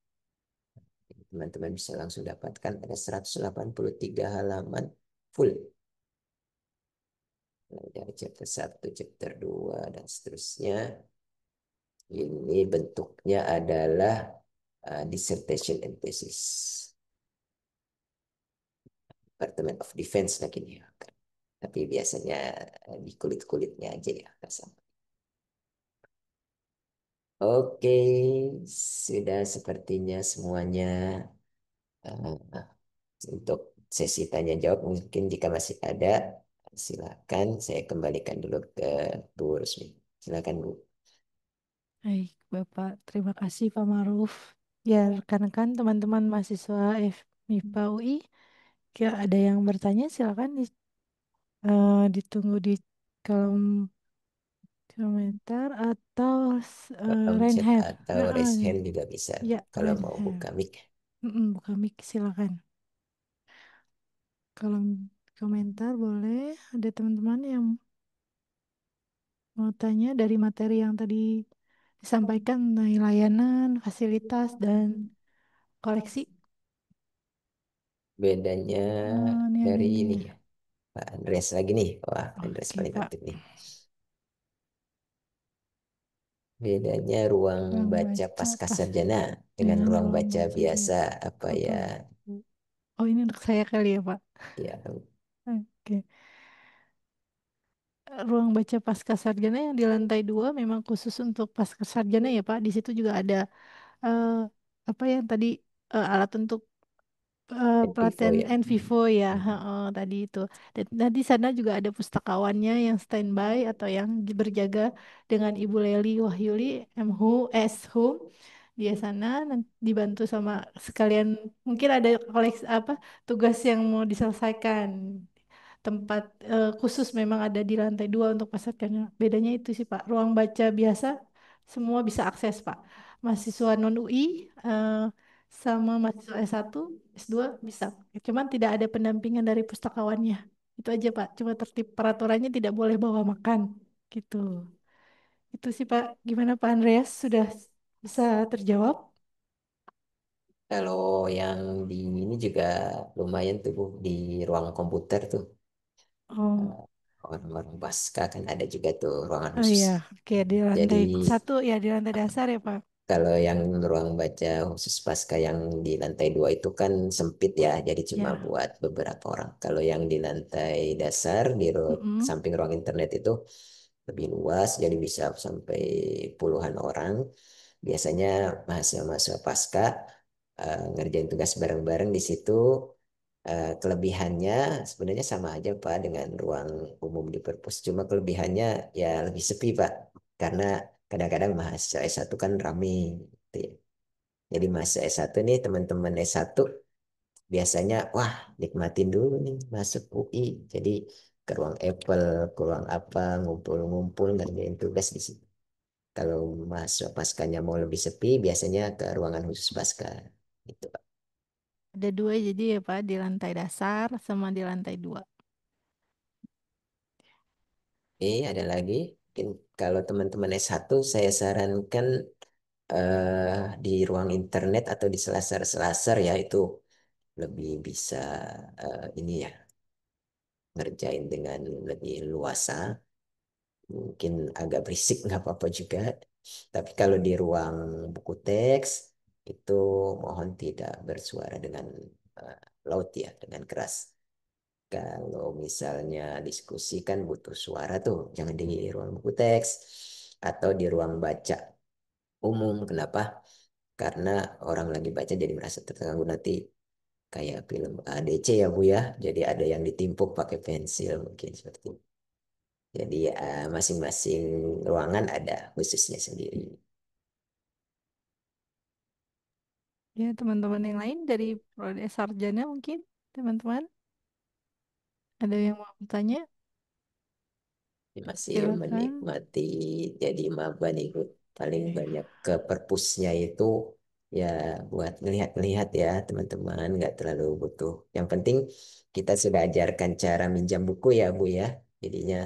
Teman-teman bisa langsung dapatkan ada 183 halaman full. Dari chapter 1, chapter 2, dan seterusnya. Ini bentuknya adalah dissertation and thesis. Department of Defense lagi nih. Tapi biasanya di kulit-kulitnya aja ya. Oke, sudah sepertinya semuanya. eh, untuk sesi tanya jawab mungkin jika masih ada, silakan saya kembalikan dulu ke Bu Rusmi. Silakan Bu. Baik, Bapak. Terima kasih, Pak Maruf. Ya, rekan-rekan teman-teman mahasiswa FMIPA UI, jika ada yang bertanya, silakan ditunggu di kolom komentar atau Kolom raise chat hand. atau raise hand juga bisa Ya, kalau raise mau hand. buka mic. Buka mic, silakan. Kalau komentar boleh, ada teman-teman yang mau tanya dari materi yang tadi disampaikan mengenai layanan, fasilitas, dan koleksi. Bedanya Ini ada dari ini ini ya. ya, Pak Andreas lagi nih. Wah, Andreas Oke, paling Pak. aktif nih. Bedanya ruang Ruang baca baca pasca pas sarjana dengan dengan ruang ruang baca baca biasa biasa. apa Apa? ya? Oh, ini untuk saya kali ya, Pak. Ya, Oke. Ruang baca pasca sarjana yang di lantai 2 memang khusus untuk pasca sarjana ya, Pak. Di situ juga ada eh, apa yang tadi alat untuk Vivo pelatihan ya. and Vivo ya, Hmm. tadi itu. Dan di sana juga ada pustakawannya yang standby atau yang berjaga dengan Ibu Leli Wahyuli MHU Hum. Dia sana nanti dibantu sama sekalian mungkin ada koleksi apa tugas yang mau diselesaikan. Tempat khusus memang ada di lantai 2 untuk pesertanya. Bedanya itu sih Pak. Ruang baca biasa semua bisa akses Pak. Mahasiswa non UI sama mahasiswa S1, S2 bisa. Cuman tidak ada pendampingan dari pustakawannya. Itu aja Pak. Cuma tertib peraturannya tidak boleh bawa makan gitu. Itu sih Pak. Gimana Pak Andreas? Sudah bisa terjawab? Kalau yang di ini juga lumayan tuh Bu, di ruang komputer tuh. Oh, Eh, Orang-orang Baska kan ada juga tuh ruangan oh khusus. iya. Oke, di Jadi lantai 1 ya, di lantai dasar ya Pak. kalau yang ruang baca khusus pasca yang di lantai 2 itu kan sempit ya, jadi cuma Ya. buat beberapa orang. Kalau yang di lantai dasar di Mm-mm. samping ruang internet itu lebih luas, jadi bisa sampai puluhan orang. Biasanya mahasiswa-mahasiswa pasca ngerjain tugas bareng-bareng di situ. Kelebihannya sebenarnya sama aja Pak dengan ruang umum di perpus. Cuma kelebihannya ya lebih sepi Pak. Karena kadang-kadang mahasiswa S1 kan rame gitu ya. Jadi mahasiswa S1 nih teman-teman S1 biasanya wah nikmatin dulu nih masuk UI. Jadi ke ruang Apple, ke ruang apa, ngumpul-ngumpul ngerjain tugas di situ. Kalau mahasiswa paskanya mau lebih sepi, biasanya ke ruangan khusus pasca. Gitu. Ada dua jadi ya Pak di lantai dasar sama di lantai 2. Ada lagi. Mungkin kalau teman-teman S1, saya sarankan di ruang internet atau di selasar-selasar ya itu lebih bisa ini ya ngerjain dengan lebih luasa. Mungkin agak berisik nggak apa-apa juga. Tapi kalau di ruang buku teks itu mohon tidak bersuara dengan eh, laut ya, dengan keras. Kalau misalnya diskusi kan butuh suara tuh, jangan di ruang buku teks atau di ruang baca umum. Kenapa? Karena orang lagi baca jadi merasa terganggu nanti kayak film ADC ya Bu ya. Jadi ada yang ditimpuk pakai pensil mungkin seperti itu. Jadi masing-masing ruangan ada khususnya sendiri. Ya, teman-teman yang lain dari Prodi Sarjana mungkin, teman-teman, ada yang mau bertanya? Masih Silakan. menikmati jadi maba nih Bu. Paling banyak ke perpusnya itu ya buat ngelihat-ngelihat ya teman-teman nggak terlalu butuh. Yang penting kita sudah ajarkan cara minjam buku ya Bu ya. Jadinya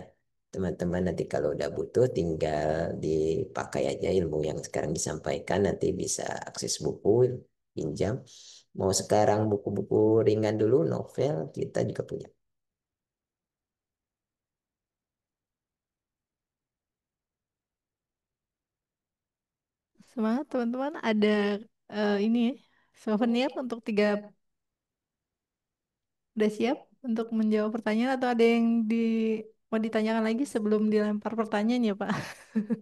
teman-teman nanti kalau udah butuh tinggal dipakai aja ilmu yang sekarang disampaikan nanti bisa akses buku pinjam. Mau sekarang buku-buku ringan dulu novel kita juga punya. Semangat teman-teman, ada ini souvenir untuk tiga, udah siap untuk menjawab pertanyaan atau ada yang mau ditanyakan lagi sebelum dilempar pertanyaan ya Pak?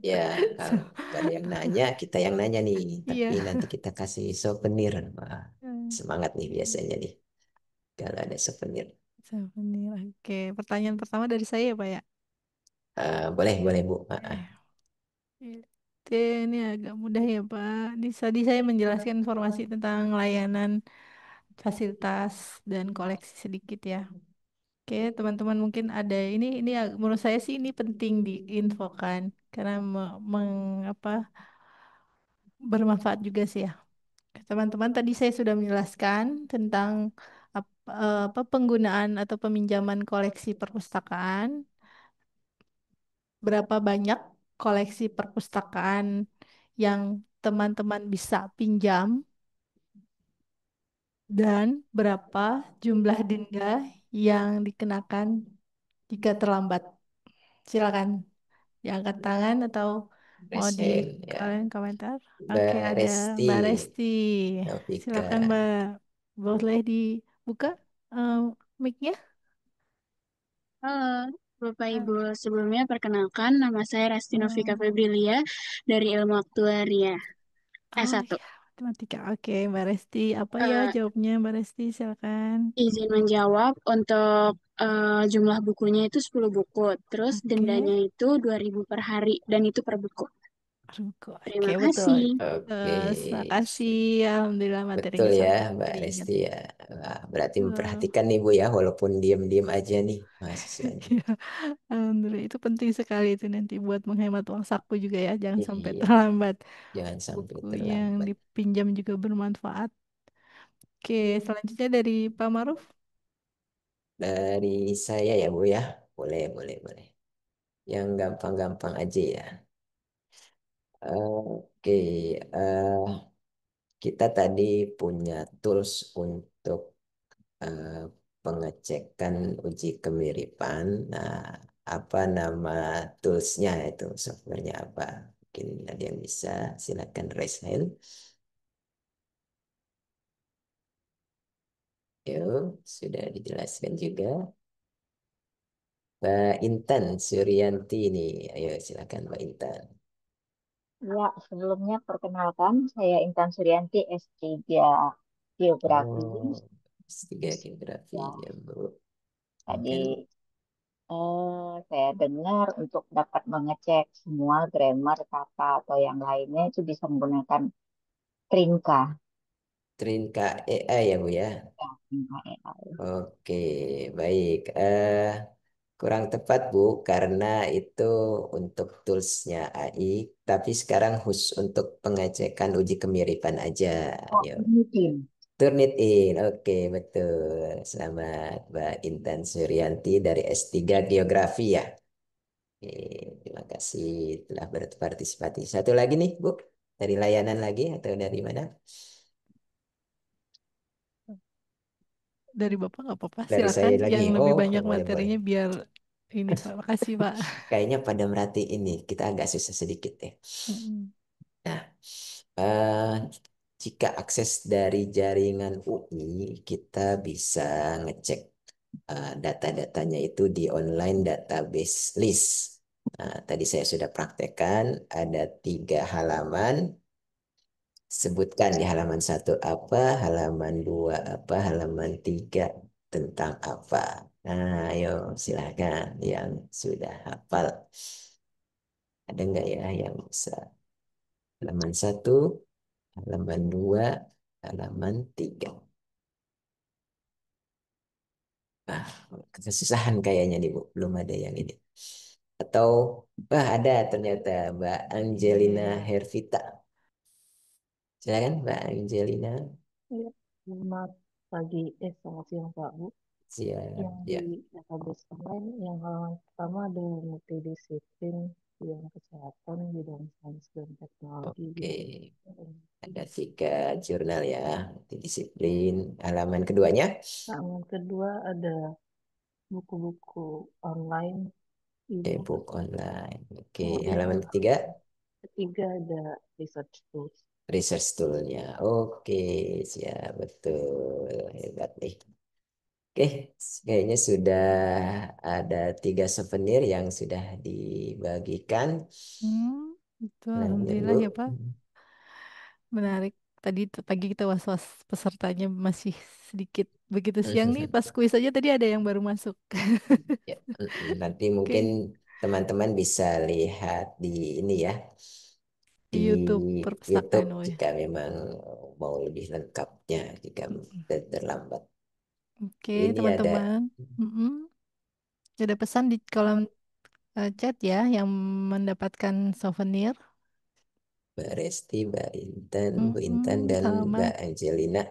Ya, kalau So- nggak ada yang nanya, kita yang nanya nih. Tapi Iya. nanti kita kasih souvenir. Wah, semangat nih biasanya nih kalau ada souvenir. Souvenir. Oke, pertanyaan pertama dari saya ya Pak ya. Boleh, boleh Bu. Oke, ini agak mudah ya Pak. Tadi saya menjelaskan informasi tentang layanan, fasilitas, dan koleksi sedikit ya. Oke, teman-teman mungkin ada menurut saya sih ini penting diinfokan karena bermanfaat juga sih ya. Teman-teman tadi saya sudah menjelaskan tentang apa penggunaan atau peminjaman koleksi perpustakaan, berapa banyak koleksi perpustakaan yang teman-teman bisa pinjam, dan berapa jumlah denda yang dikenakan jika terlambat. Silakan diangkat tangan atau mau di Resen ya. kalian komentar. Oke, Mbak ada Resti, Mbak Resti. Taufika. Silakan Mbak, boleh dibuka eh, mic-nya? Halo, Bapak Ah, Ibu. Sebelumnya perkenalkan nama saya Rastina eh, Febrilia dari Ilmu Aktuaria oh S1. ya, matematika. Oke, Mbak Resti. Apa ya Eh, jawabnya Mbak Resti? Silakan. izin menjawab untuk jumlah bukunya itu 10 buku. Terus Oke. dendanya itu 2.000 per hari dan itu per buku. Ruko. Oke, Terima betul. kasih. Oke, Terima kasih. Alhamdulillah materi betul ya sangat Mbak teringat. Resti ya. Wah, berarti Eh, memperhatikan nih Bu ya, walaupun diam-diam aja nih mahasiswanya. iya, Alhamdulillah itu penting sekali itu nanti buat menghemat uang saku juga ya. Jangan sampai Iya, terlambat. jangan sampai Buku yang terlambat. dipinjam juga bermanfaat. Oke, selanjutnya dari Pak Maruf. Dari saya ya Bu ya, boleh, boleh, boleh. Yang gampang-gampang aja ya. Oke, kita tadi punya tools untuk eh, pengecekan uji kemiripan. Nah, apa nama toolsnya itu, softwarenya apa? Mungkin ada yang bisa, silakan raise hand. Yuk, sudah dijelaskan juga. Mbak Intan Suryanti ini, ayo silakan Mbak Intan. Ya, sebelumnya perkenalkan, saya Intan Suryanti, S3 Geografi. Oh, S3 Geografi Ya, ya Bu. Kan tadi saya dengar untuk dapat mengecek semua grammar, kata, atau yang lainnya itu bisa menggunakan Trinka. Trinka AI ya Bu ya. Ya, Trinka AI. Oke, baik. Kurang tepat, Bu, karena itu untuk toolsnya AI, tapi sekarang khusus untuk pengecekan uji kemiripan aja. Oh, Yuk, ini tim. turn it in. Oke, betul. Selamat, Mbak Intan Suryanti dari S3 Geografi ya. Oke, terima kasih telah berpartisipasi. Satu lagi nih, Bu, dari layanan lagi atau dari mana? Dari Bapak nggak apa-apa. Dari Silakan saya lagi. yang lebih Oh, banyak boleh, boleh. materinya biar ini Pak. Makasih Pak. Kayaknya pada merhati ini, kita agak susah sedikit ya. Mm-mm. Nah, eh, jika akses dari jaringan UI, kita bisa ngecek data-datanya itu di online database list. Nah, tadi saya sudah praktekkan, ada 3 halaman. Sebutkan di halaman 1 apa, halaman 2 apa, halaman 3 tentang apa. Nah, ayo silahkan yang sudah hafal. Ada nggak ya yang bisa? Halaman 1, halaman 2, halaman 3. Ah, kesusahan kayaknya nih Bu, belum ada yang ini. Atau, wah ada ternyata Mbak Angelina Oke. Hervita. Silakan Mbak Angelina. Iya, selamat pagi, selamat siang Pak Bu. Siap, Yang di ya. database online, yang halaman pertama ada multidisiplin, bidang kesehatan, bidang sains dan teknologi, Oke, bidang teknologi. ada 3 jurnal ya, disiplin. Halaman keduanya, Halaman kedua ada buku-buku online, bidang e-book online. Oke, kemudian halaman halaman ketiga, ketiga ada research tools. research tool-nya. Oke, siap, betul. Hebat nih. Oke, kayaknya sudah ada 3 souvenir yang sudah dibagikan. Itu Lanjut, Alhamdulillah Bu. ya Pak. Menarik. Tadi pagi kita was-was pesertanya masih sedikit. Begitu siang nih pas kuis aja tadi ada yang baru masuk. Ya, nanti mungkin Oke, teman-teman bisa lihat di ini ya, di di YouTube YouTube perpustakaan. Oh ya. jika memang mau lebih lengkapnya, jika terlambat. Oke, Ini ada teman-teman. Mm-mm. Ada pesan di kolom chat ya yang mendapatkan souvenir. Mbak Resti, Mbak Intan, Mm-mm, dan sama Mbak Angelina.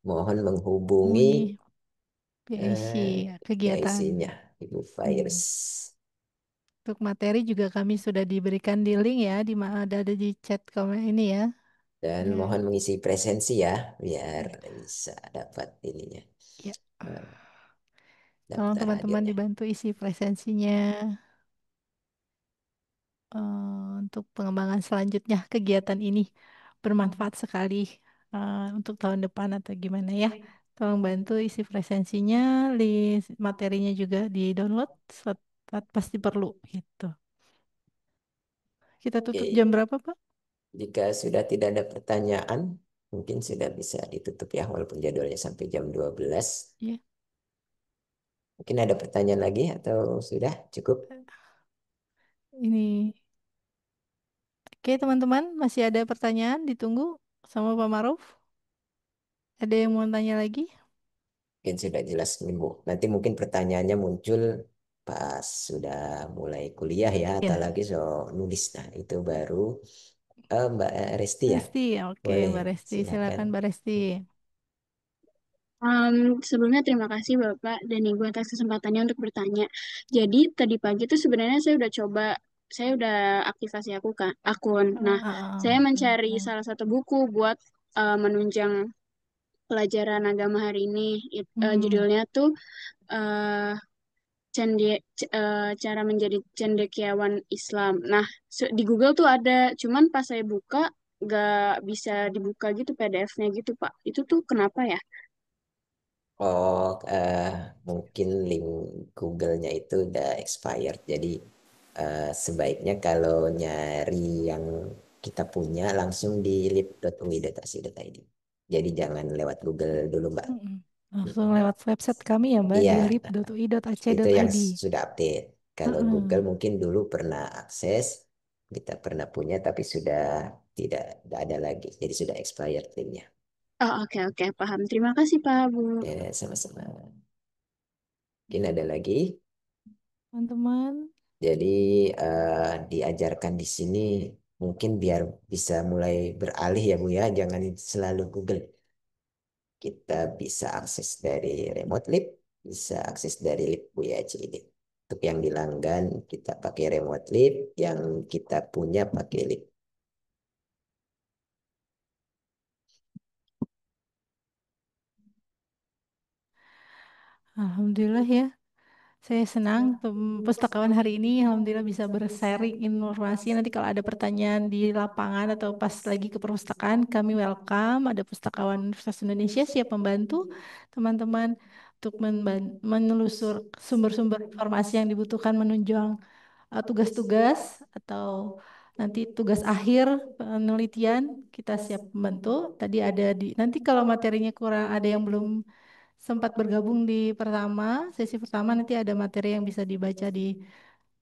Mohon menghubungi hubungi. PIC eh, ya, kegiatan. PIC-nya Ibu Fairs. Hmm. Untuk materi juga kami sudah diberikan di link ya, ada di chat komen ini ya. Dan Ya, mohon mengisi presensi ya, biar bisa dapat ininya, ya. eh, Tolong daftar teman-teman hadirnya. dibantu isi presensinya untuk pengembangan selanjutnya kegiatan ini bermanfaat sekali untuk tahun depan atau gimana ya. Tolong bantu isi presensinya, list materinya juga di-download saat pasti perlu gitu. Kita tutup jam Oke, berapa, Pak? jika sudah tidak ada pertanyaan, mungkin sudah bisa ditutup ya, walaupun jadwalnya sampai jam 12. Ya. Mungkin ada pertanyaan lagi atau sudah cukup? Ini, oke teman-teman, masih ada pertanyaan ditunggu sama Pak Maruf? Ada yang mau tanya lagi? Mungkin sudah jelas nih Bu. Nanti mungkin pertanyaannya muncul pas sudah mulai kuliah ya, atau Ya, lagi so nulis. Nah, itu baru Mbak Resti ya. Resti, oke Boleh, Mbak Resti, silakan. silakan Mbak Resti. Sebelumnya terima kasih Bapak dan Ibu atas kesempatannya untuk bertanya. Jadi tadi pagi tuh sebenarnya saya udah aktivasi akun. Nah, saya mencari salah satu buku buat menunjang pelajaran agama hari ini. Hmm. Judulnya tuh eh, cara menjadi cendekiawan Islam. Nah, di Google tuh ada, cuman pas saya buka nggak bisa dibuka gitu PDF-nya gitu Pak. Itu tuh kenapa ya? Oh, mungkin link Google-nya itu udah expired. Jadi sebaiknya kalau nyari yang kita punya langsung di lib.ui.ac.id. Jadi jangan lewat Google dulu, Mbak. Mm-mm. Langsung Mm-mm. lewat website kami ya Mbak Iya, di nah, itu yang lip.ui.ac.id. sudah update. Kalau Heeh. Google mungkin dulu pernah akses, kita pernah punya, tapi sudah tidak ada lagi. Jadi sudah expired linknya. Oh, oke, oke, paham. Terima kasih, Pak, Bu. Ya, sama-sama. Mungkin ada lagi. Teman-teman, Jadi diajarkan di sini mungkin biar bisa mulai beralih ya Bu ya, jangan selalu Google. Kita bisa akses dari remote lib, bisa akses dari lib Bu ya CID. Untuk yang dilanggan kita pakai remote lib, yang kita punya pakai lib. Alhamdulillah ya. Saya senang pustakawan hari ini Alhamdulillah bisa bersharing informasi. Nanti kalau ada pertanyaan di lapangan atau pas lagi ke perpustakaan, kami welcome. Ada pustakawan Universitas Indonesia siap membantu teman-teman untuk menelusur sumber-sumber informasi yang dibutuhkan menunjang tugas-tugas atau nanti tugas akhir penelitian kita siap membantu. Tadi ada nanti kalau materinya kurang ada yang belum sempat bergabung di sesi pertama nanti ada materi yang bisa dibaca di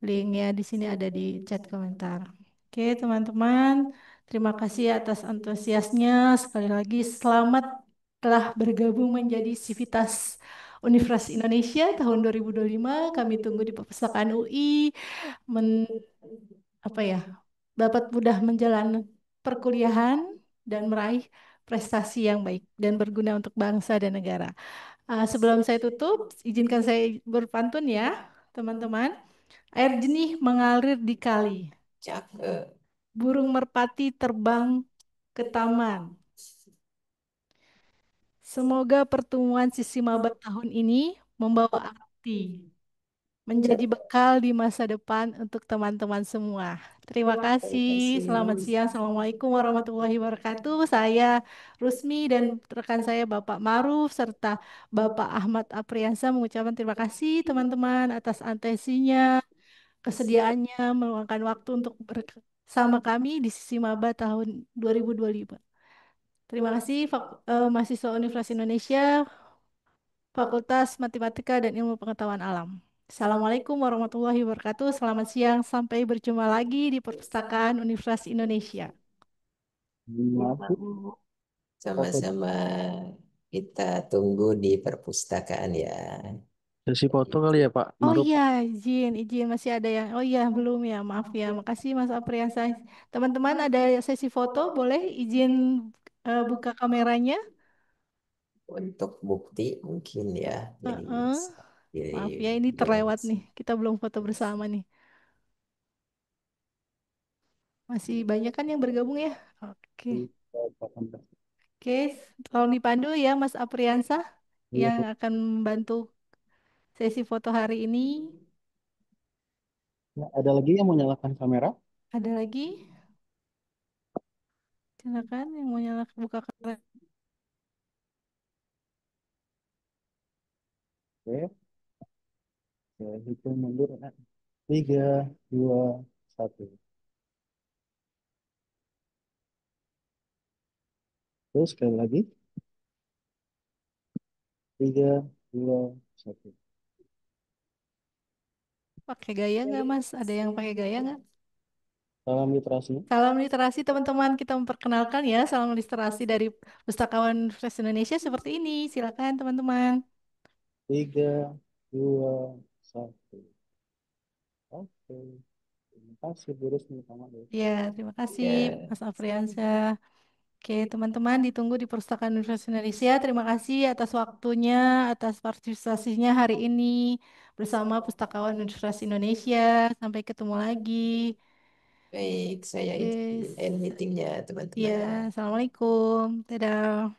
linknya di sini ada di chat komentar. Oke, teman-teman, terima kasih atas antusiasnya. Sekali lagi, selamat telah bergabung menjadi Sivitas Universitas Indonesia tahun 2025. Kami tunggu di perpustakaan UI men, apa ya, dapat mudah menjalani perkuliahan dan meraih prestasi yang baik dan berguna untuk bangsa dan negara. Sebelum saya tutup, izinkan saya berpantun ya, teman-teman. Air jernih mengalir di kali. Cakep. Burung merpati terbang ke taman. Semoga pertemuan sisi maba tahun ini membawa arti, menjadi bekal di masa depan untuk teman-teman semua. Terima Terima kasih. Selamat kasih. siang. Assalamualaikum warahmatullahi wabarakatuh. Saya Rusmi dan rekan saya Bapak Maruf serta Bapak Ahmad Apriansa mengucapkan terima kasih teman-teman atas atensinya, kesediaannya meluangkan waktu untuk bersama kami di sisi maba tahun 2025. Terima kasih mahasiswa Universitas Indonesia Fakultas Matematika dan Ilmu Pengetahuan Alam. Assalamualaikum warahmatullahi wabarakatuh. Selamat siang, sampai berjumpa lagi di Perpustakaan Universitas Indonesia. Iya, Maaf, Pak, Bu. Bu. Apa Sama-sama. Kita tunggu di perpustakaan ya. sesi foto kali ya, Pak Oh Maruf? iya, izin masih ada yang. Oh iya, belum ya, maaf ya. Makasih Mas Apriansa. Teman-teman ada sesi foto, boleh izin buka kameranya? Untuk bukti mungkin ya, jadi Heeh. bisa Maaf ya, kirim ini juga terlewat nih. langsung. Kita belum foto bersama nih. Masih banyak kan yang bergabung ya? Oke. Oke, tolong dipandu ya Mas Apriansah Iya, yang Bu. akan membantu sesi foto hari ini. Nah, ada lagi yang mau nyalakan kamera? Ada lagi? Silakan yang mau nyala buka kamera. Oke, saya hitung mundur. Nah, 3, 2, 1. Terus sekali lagi. 3, 2, 1. Pakai gaya nggak Mas? Ada yang pakai gaya nggak? Salam literasi. Salam literasi teman-teman, kita memperkenalkan ya salam literasi dari Pustakawan Universitas Indonesia seperti ini. Silakan teman-teman. 3, 2, 1. Oke. Terima kasih Bu Rusmi. Ya, terima kasih Ya, Mas Afriansyah. Oke, teman-teman ditunggu di Perpustakaan Universitas Indonesia. Terima kasih atas waktunya, atas partisipasinya hari ini bersama Pustakawan Universitas Indonesia. Sampai ketemu lagi. baik, saya Oke, izin end meetingnya ya, teman-teman. Assalamualaikum. Dadah.